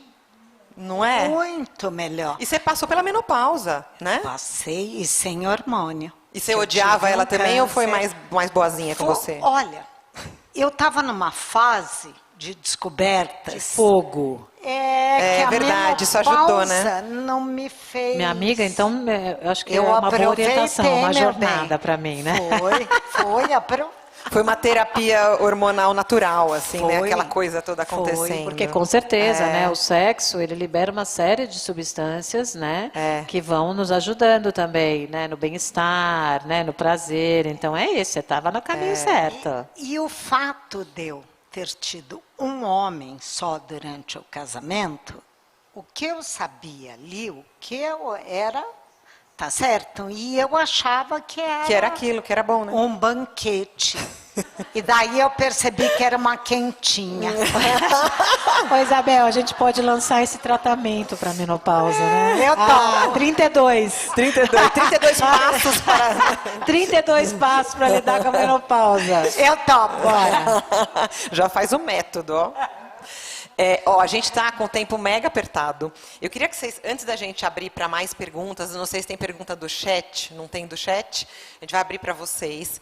Não é? Muito melhor. E você passou pela menopausa, né? Passei e sem hormônio. E você Eu odiava tive ela um também ou foi câncer. mais boazinha com você? Olha, eu estava numa fase de descobertas. Fogo. É que a verdade, isso ajudou, né? menopausa não me fez. Minha amiga, então, eu acho que Eu é uma boa aproveitei, orientação, uma meu jornada bem. para mim, né? Foi uma terapia hormonal natural, assim, né? Foi. Aquela coisa toda acontecendo. Porque com certeza, né, o sexo, ele libera uma série de substâncias, né, que vão nos ajudando também, né, no bem-estar, né, no prazer. Então é isso, você estava no caminho certo. E o fato de eu ter tido um homem só durante o casamento, o que eu sabia ali, o que eu era, tá certo? E eu achava que era aquilo, que era bom, né? um banquete. E daí eu percebi que era uma quentinha. Ô, Isabel, a gente pode lançar esse tratamento para menopausa, né? Eu topo. 32 passos para... 32 passos para lidar com a menopausa. Eu topo. Bora. Já faz o método, ó. A gente está com o tempo mega apertado. Eu queria que vocês, antes da gente abrir para mais perguntas, não sei se tem pergunta do chat, não tem do chat, a gente vai abrir para vocês.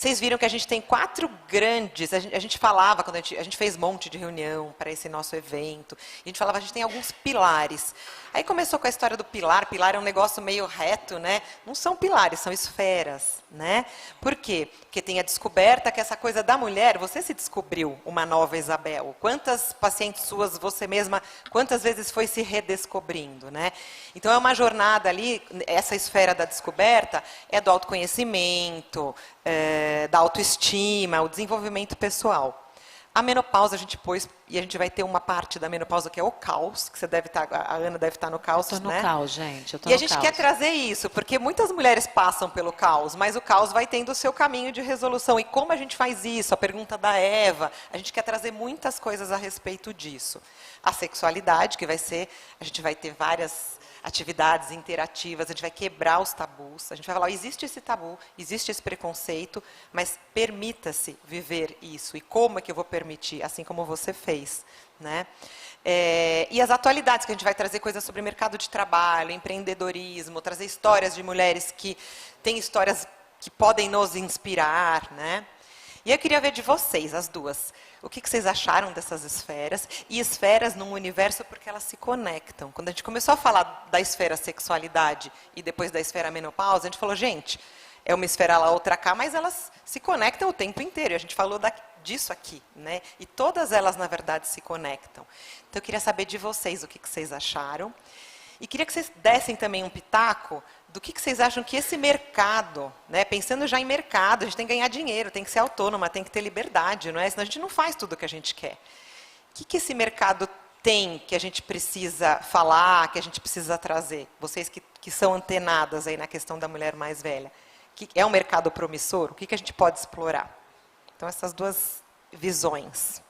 Vocês viram que a gente tem 4 grandes, a gente falava, quando a gente fez um monte de reunião para esse nosso evento, a gente falava, a gente tem alguns pilares. Aí começou com a história do pilar é um negócio meio reto, né? Não são pilares, são esferas, né? Por quê? Porque tem a descoberta que essa coisa da mulher, você se descobriu uma nova Isabel. Quantas pacientes suas, você mesma, quantas vezes foi se redescobrindo, né? Então é uma jornada ali, essa esfera da descoberta é do autoconhecimento, da autoestima, o desenvolvimento pessoal. A menopausa a gente pôs, e a gente vai ter uma parte da menopausa que é o caos, que você deve estar, a Ana deve estar no caos, Estou né? no caos, gente. E a gente quer trazer isso, porque muitas mulheres passam pelo caos, mas o caos vai tendo o seu caminho de resolução. E como a gente faz isso? A pergunta da Eva, a gente quer trazer muitas coisas a respeito disso. A sexualidade, que vai ser, a gente vai ter várias atividades interativas, a gente vai quebrar os tabus, a gente vai falar, existe esse tabu, existe esse preconceito, mas permita-se viver isso. E como é que eu vou permitir? Assim como você fez, né? E as atualidades, que a gente vai trazer coisas sobre mercado de trabalho, empreendedorismo, trazer histórias de mulheres que têm histórias que podem nos inspirar, né? E eu queria ver de vocês, as duas, o que vocês acharam dessas esferas, e esferas num universo porque elas se conectam. Quando a gente começou a falar da esfera sexualidade e depois da esfera menopausa, a gente falou, gente, é uma esfera lá, outra cá, mas elas se conectam o tempo inteiro. E a gente falou disso aqui, né? E todas elas, na verdade, se conectam. Então, eu queria saber de vocês o que vocês acharam. E queria que vocês dessem também um pitaco do que vocês acham que esse mercado, né, pensando já em mercado, a gente tem que ganhar dinheiro, tem que ser autônoma, tem que ter liberdade, não é? Senão a gente não faz tudo o que a gente quer. O que esse mercado tem que a gente precisa falar, que a gente precisa trazer? Vocês que são antenadas aí na questão da mulher mais velha. É um mercado promissor? O que a gente pode explorar? Então, essas duas visões.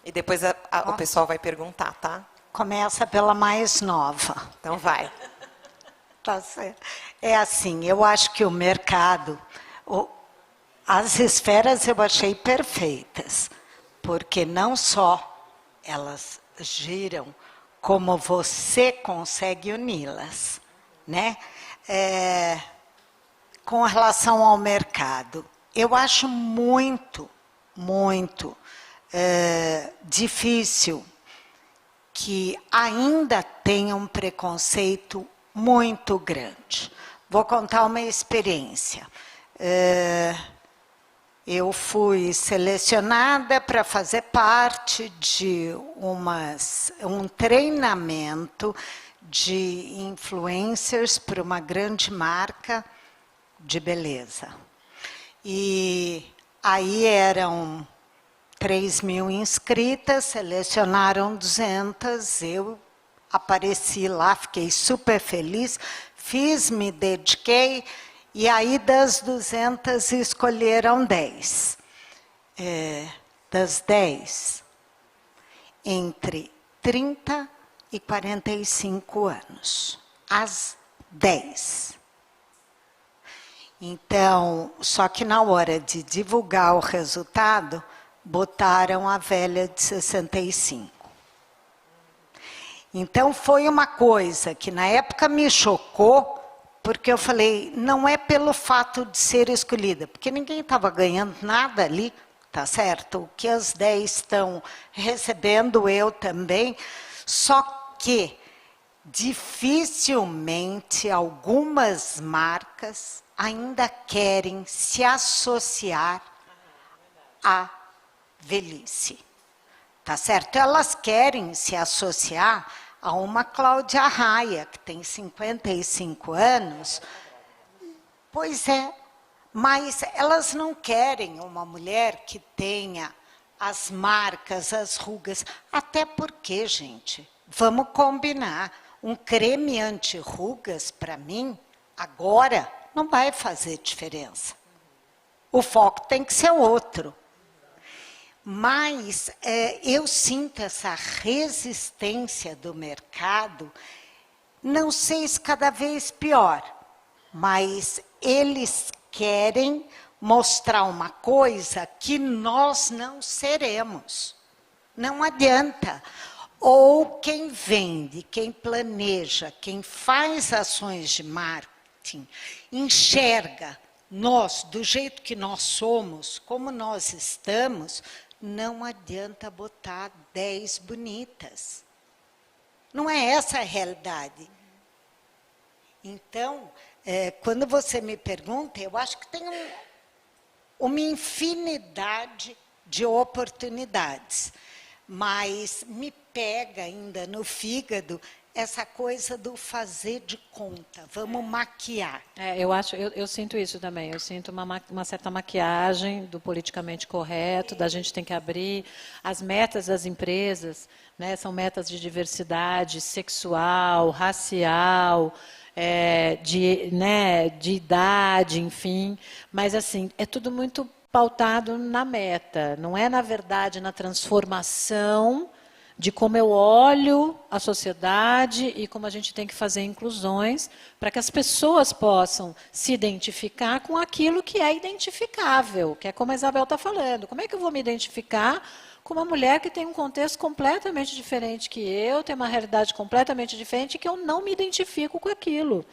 E depois o pessoal vai perguntar, tá? Começa pela mais nova. Então, vai. Tá certo. É assim, eu acho que o mercado, as esferas eu achei perfeitas, porque não só elas giram, como você consegue uni-las, né? Com relação ao mercado, eu acho muito difícil que ainda tenha um preconceito muito grande. Vou contar uma experiência. Eu fui selecionada para fazer parte de um treinamento de influencers para uma grande marca de beleza. E aí eram 3.000 inscritas, selecionaram 200, eu apareci lá, fiquei super feliz, me dediquei, e aí das 200 escolheram 10. Das 10, entre 30 e 45 anos. As 10. Então, só que na hora de divulgar o resultado, botaram a velha de 65. Então, foi uma coisa que na época me chocou, porque eu falei, não é pelo fato de ser escolhida, porque ninguém estava ganhando nada ali, tá certo? O que as 10 estão recebendo, eu também, só que dificilmente algumas marcas ainda querem se associar à velhice. Tá certo? Elas querem se associar a uma Cláudia Raia, que tem 55 anos. Pois é, mas elas não querem uma mulher que tenha as marcas, as rugas. Até porque, gente, vamos combinar, um creme anti-rugas, para mim, agora, não vai fazer diferença. O foco tem que ser outro. Mas eu sinto essa resistência do mercado, não sei se cada vez pior, mas eles querem mostrar uma coisa que nós não seremos. Não adianta. Ou quem vende, quem planeja, quem faz ações de marketing, enxerga nós, do jeito que nós somos, como nós estamos, não adianta botar 10 bonitas. Não é essa a realidade. Então, quando você me pergunta, eu acho que tem uma infinidade de oportunidades, mas me pega ainda no fígado essa coisa do fazer de conta, vamos maquiar. Eu sinto isso também, eu sinto uma certa maquiagem do politicamente correto, da gente tem que abrir as metas das empresas, né, são metas de diversidade sexual, racial, de idade, enfim, mas assim, é tudo muito pautado na meta, não é, na verdade, na transformação de como eu olho a sociedade e como a gente tem que fazer inclusões para que as pessoas possam se identificar com aquilo que é identificável, que é como a Isabel está falando. Como é que eu vou me identificar com uma mulher que tem um contexto completamente diferente que eu, tem uma realidade completamente diferente e que eu não me identifico com aquilo?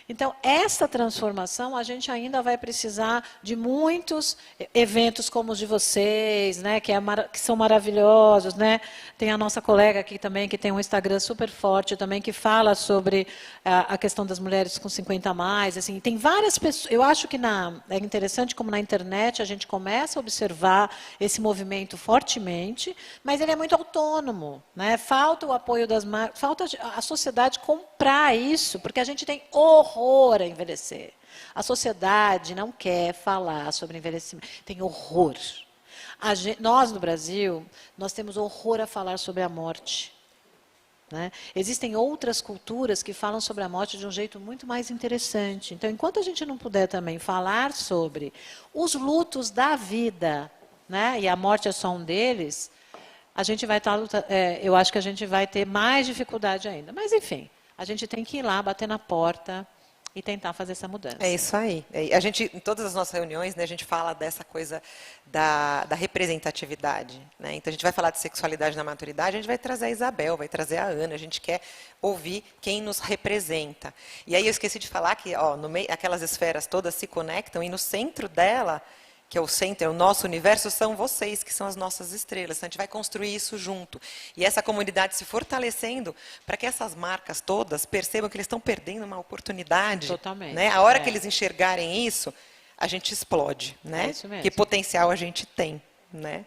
Então, essa transformação, a gente ainda vai precisar de muitos eventos como os de vocês, né, que são maravilhosos, né? Tem a nossa colega aqui também, que tem um Instagram super forte também, que fala sobre a questão das mulheres com 50 a mais. Assim, tem várias pessoas. Eu acho que é interessante como na internet a gente começa a observar esse movimento fortemente, mas ele é muito autônomo, né? Falta o apoio das marcas, falta a sociedade comprar isso, porque a gente tem horror a envelhecer. A sociedade não quer falar sobre envelhecimento. Tem horror. Nós, no Brasil, nós temos horror a falar sobre a morte. Né? Existem outras culturas que falam sobre a morte de um jeito muito mais interessante. Então, enquanto a gente não puder também falar sobre os lutos da vida, né? E a morte é só um deles, a gente vai estar eu acho que a gente vai ter mais dificuldade ainda. Mas, enfim, a gente tem que ir lá, bater na porta e tentar fazer essa mudança. É isso aí. A gente, em todas as nossas reuniões, né, a gente fala dessa coisa da representatividade. Né? Então, a gente vai falar de sexualidade na maturidade, a gente vai trazer a Isabel, vai trazer a Ana, a gente quer ouvir quem nos representa. E aí eu esqueci de falar que no meio, aquelas esferas todas se conectam e no centro dela, que é o centro, é o nosso universo, são vocês, que são as nossas estrelas. Então, a gente vai construir isso junto. E essa comunidade se fortalecendo para que essas marcas todas percebam que eles estão perdendo uma oportunidade. Totalmente. Né? A hora que eles enxergarem isso, a gente explode. Né? É isso mesmo. Que potencial a gente tem. Né?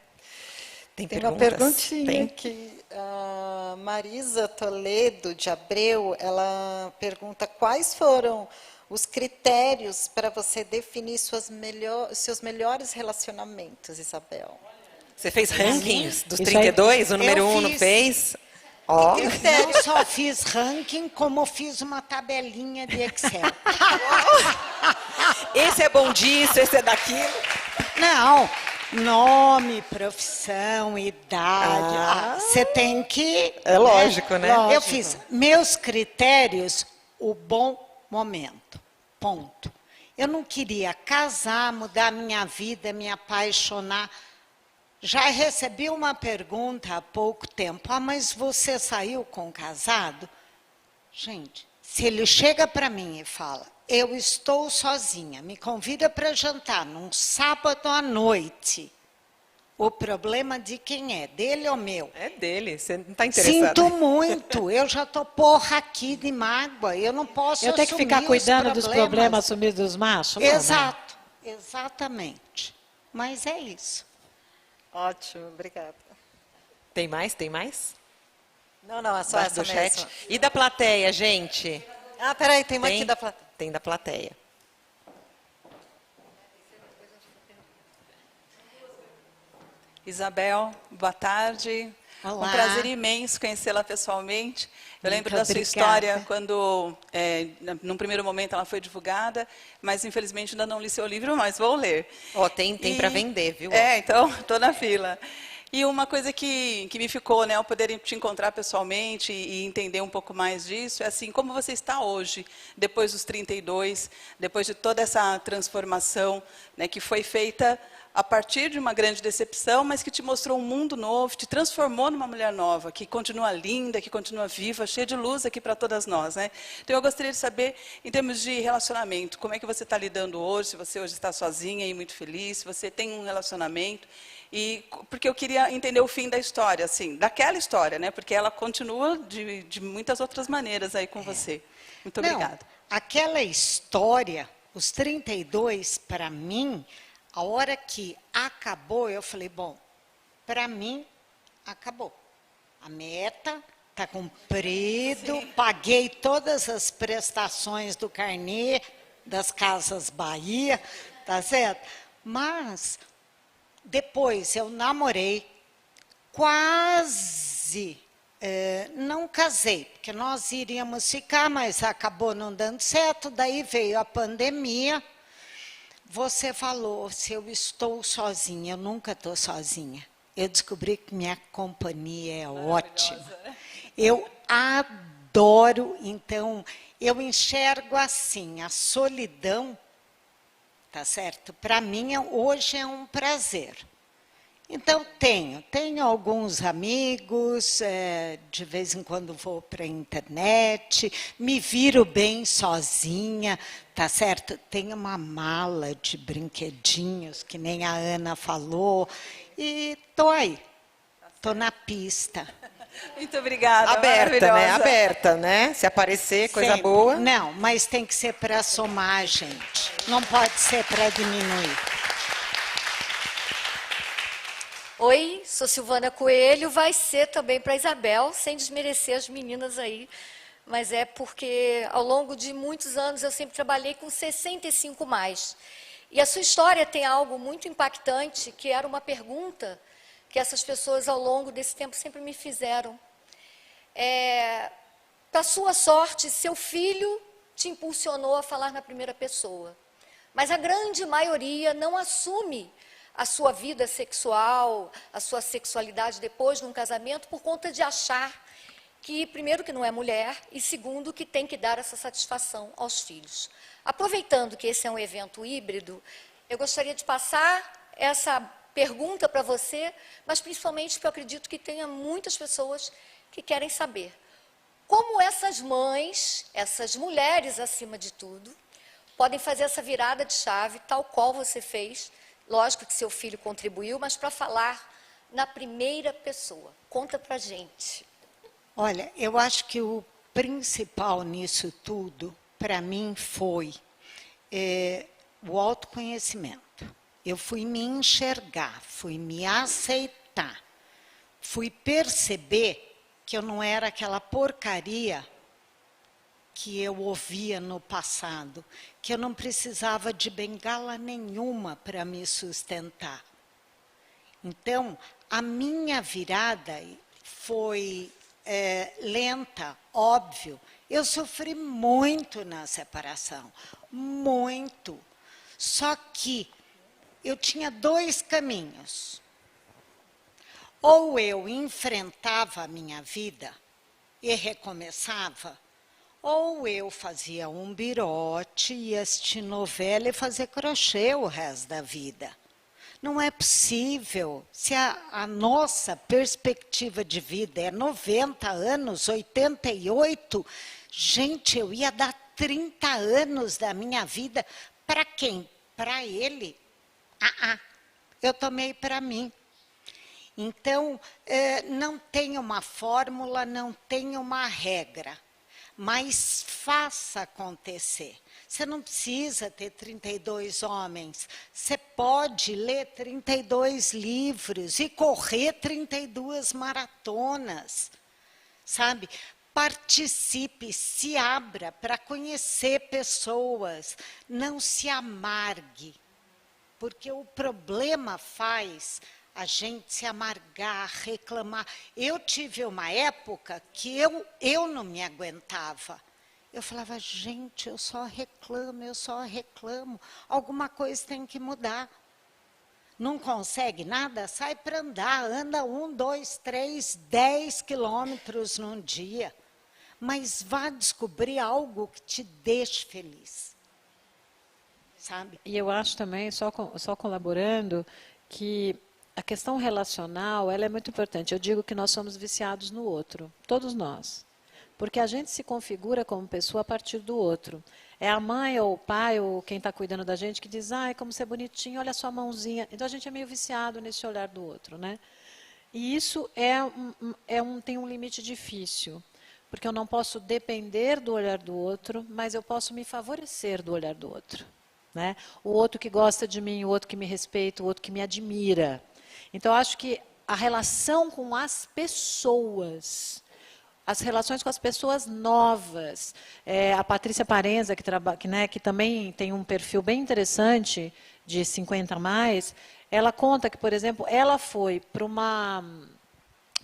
Tem uma perguntinha que a Marisa Toledo, de Abreu, ela pergunta quais foram os critérios para você definir seus melhores relacionamentos, Isabel. Você fez rankings dos 32? O número 1 não fez? Ó. Eu não só fiz ranking, como fiz uma tabelinha de Excel. Esse é bom disso, esse é daquilo? Não. Nome, profissão, idade. Você tem que... É lógico, né? Eu fiz meus critérios, o bom momento. Ponto. Eu não queria casar, mudar minha vida, me apaixonar. Já recebi uma pergunta há pouco tempo. Mas você saiu com casado? Gente, se ele chega para mim e fala, eu estou sozinha, me convida para jantar num sábado à noite. O problema de quem é? Dele ou meu? É dele, você não está interessado. Sinto muito, eu já estou porra aqui de mágoa, eu não posso assumir. Eu tenho que ficar cuidando dos problemas assumidos dos machos? Exato, não, né? Exatamente. Mas é isso. Ótimo, obrigada. Tem mais? Tem mais? Não, é só essa do chat. Mesmo. E da plateia, gente? Peraí, tem uma aqui da plateia. Tem da plateia. Isabel, boa tarde. Olá. Um prazer imenso conhecê-la pessoalmente. Eu lembro da sua história quando, num primeiro momento, ela foi divulgada, mas infelizmente ainda não li seu livro, mas vou ler. Tem para vender, viu? Então, estou na fila. E uma coisa que me ficou, né, ao poder te encontrar pessoalmente e entender um pouco mais disso, é assim, como você está hoje, depois dos 32, depois de toda essa transformação, né, que foi feita a partir de uma grande decepção, mas que te mostrou um mundo novo, te transformou numa mulher nova, que continua linda, que continua viva, cheia de luz aqui para todas nós, né? Então, eu gostaria de saber, em termos de relacionamento, como é que você está lidando hoje, se você hoje está sozinha e muito feliz, se você tem um relacionamento, porque eu queria entender o fim da história, assim, daquela história, né? Porque ela continua de muitas outras maneiras aí com você. Muito obrigada. Aquela história, os 32, para mim, a hora que acabou, eu falei, bom, para mim, acabou. A meta está cumprido, paguei todas as prestações do carnê das Casas Bahia, tá certo? Mas, depois, eu namorei, quase não casei, porque nós iríamos ficar, mas acabou não dando certo, daí veio a pandemia. Você falou, se eu estou sozinha, eu nunca estou sozinha. Eu descobri que minha companhia é ótima. Eu adoro, então, eu enxergo assim, a solidão, tá certo? Para mim, hoje é um prazer. Então, tenho alguns amigos, de vez em quando vou para a internet, me viro bem sozinha, tá certo? Tenho uma mala de brinquedinhos, que nem a Ana falou, e estou aí, estou na pista. Muito obrigada, Aberta, né? Aberta, né? Se aparecer, coisa Sempre. boa. Não, mas tem que ser para somar, gente. Não pode ser para diminuir. Oi, sou Silvana Coelho, vai ser também para Isabel, sem desmerecer as meninas aí, mas é porque ao longo de muitos anos eu sempre trabalhei com 65 mais. E a sua história tem algo muito impactante, que era uma pergunta que essas pessoas ao longo desse tempo sempre me fizeram. Para sua sorte, seu filho te impulsionou a falar na primeira pessoa, mas a grande maioria não assume a sua vida sexual, a sua sexualidade depois de um casamento, por conta de achar que, primeiro, que não é mulher, e segundo, que tem que dar essa satisfação aos filhos. Aproveitando que esse é um evento híbrido, eu gostaria de passar essa pergunta para você, mas principalmente porque eu acredito que tenha muitas pessoas que querem saber como essas mães, essas mulheres acima de tudo, podem fazer essa virada de chave, tal qual você fez. Lógico que seu filho contribuiu, mas para falar na primeira pessoa. Conta para a gente. Olha, eu acho que o principal nisso tudo, para mim, foi o autoconhecimento. Eu fui me enxergar, fui me aceitar, fui perceber que eu não era aquela porcaria que eu ouvia no passado, que eu não precisava de bengala nenhuma para me sustentar. Então, a minha virada foi lenta, óbvio. Eu sofri muito na separação, muito. Só que eu tinha 2 caminhos. Ou eu enfrentava a minha vida e recomeçava, ou eu fazia um birote, ia assistir novela e fazer crochê o resto da vida. Não é possível. Se a nossa perspectiva de vida é 90 anos, 88, gente, eu ia dar 30 anos da minha vida para quem? Para ele. Eu tomei para mim. Então, não tem uma fórmula, não tem uma regra. Mas faça acontecer. Você não precisa ter 32 homens. Você pode ler 32 livros e correr 32 maratonas. Sabe? Participe, se abra para conhecer pessoas. Não se amargue. Porque o problema faz a gente se amargar, reclamar. Eu tive uma época que eu não me aguentava. Eu falava, gente, eu só reclamo. Alguma coisa tem que mudar. Não consegue nada? Sai para andar, anda 1, 2, 3, 10 quilômetros num dia. Mas vá descobrir algo que te deixe feliz. Sabe? E eu acho também, só colaborando, que a questão relacional ela é muito importante. Eu digo que nós somos viciados no outro, todos nós. Porque a gente se configura como pessoa a partir do outro. É a mãe ou o pai ou quem está cuidando da gente que diz, ai, como você é bonitinho, olha a sua mãozinha. Então a gente é meio viciado nesse olhar do outro, né? E isso tem um limite difícil. Porque eu não posso depender do olhar do outro, mas eu posso me favorecer do olhar do outro. Né? O outro que gosta de mim, o outro que me respeita, o outro que me admira. Então, eu acho que a relação com as pessoas, as relações com as pessoas novas, a Patrícia Parenza, que também tem um perfil bem interessante, de 50 a mais, ela conta que, por exemplo, ela foi para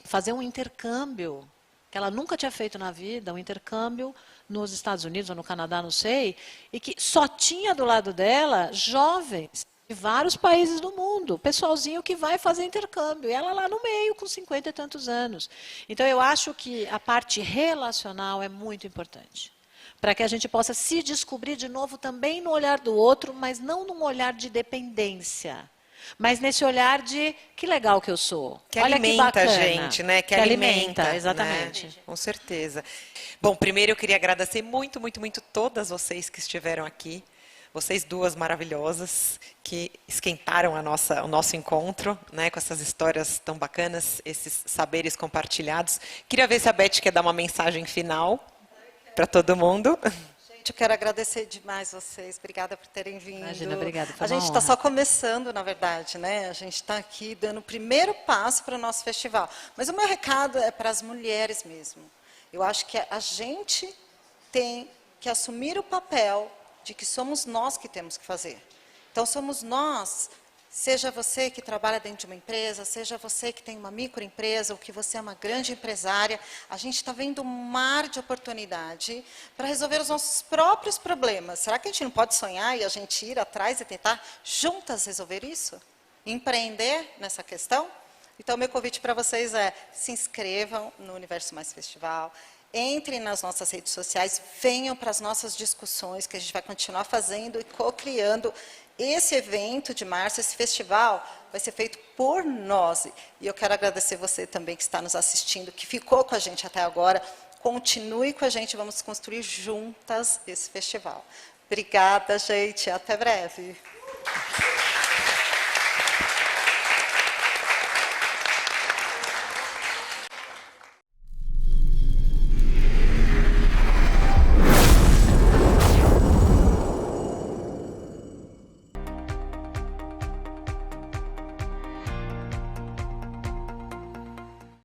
fazer um intercâmbio, que ela nunca tinha feito na vida, um intercâmbio nos Estados Unidos ou no Canadá, não sei, e que só tinha do lado dela jovens de vários países do mundo, pessoalzinho que vai fazer intercâmbio, e ela lá no meio, com 50 e tantos anos. Então, eu acho que a parte relacional é muito importante, para que a gente possa se descobrir de novo também no olhar do outro, mas não num olhar de dependência, mas nesse olhar de que legal que eu sou. Que olha alimenta que bacana. a gente, né? Que alimenta, exatamente. Né? Com certeza. Bom, primeiro eu queria agradecer muito, muito, muito todas vocês que estiveram aqui. Vocês duas maravilhosas que esquentaram o nosso encontro, né? Com essas histórias tão bacanas, esses saberes compartilhados. Queria ver se a Beth quer dar uma mensagem final para todo mundo. Eu quero agradecer demais vocês. Obrigada por terem vindo. Imagina, obrigada. A gente está só começando, na verdade, né? A gente está aqui dando o primeiro passo para o nosso festival. Mas o meu recado é para as mulheres mesmo. Eu acho que a gente tem que assumir o papel de que somos nós que temos que fazer. Então, somos nós. Seja você que trabalha dentro de uma empresa, seja você que tem uma microempresa, ou que você é uma grande empresária, a gente está vendo um mar de oportunidade para resolver os nossos próprios problemas. Será que a gente não pode sonhar e a gente ir atrás e tentar juntas resolver isso? Empreender nessa questão? Então, meu convite para vocês é, se inscrevam no Universo Mais Festival, entrem nas nossas redes sociais, venham para as nossas discussões, que a gente vai continuar fazendo e co-criando. Esse evento de março, esse festival, vai ser feito por nós. E eu quero agradecer você também que está nos assistindo, que ficou com a gente até agora. Continue com a gente, vamos construir juntas esse festival. Obrigada, gente. Até breve.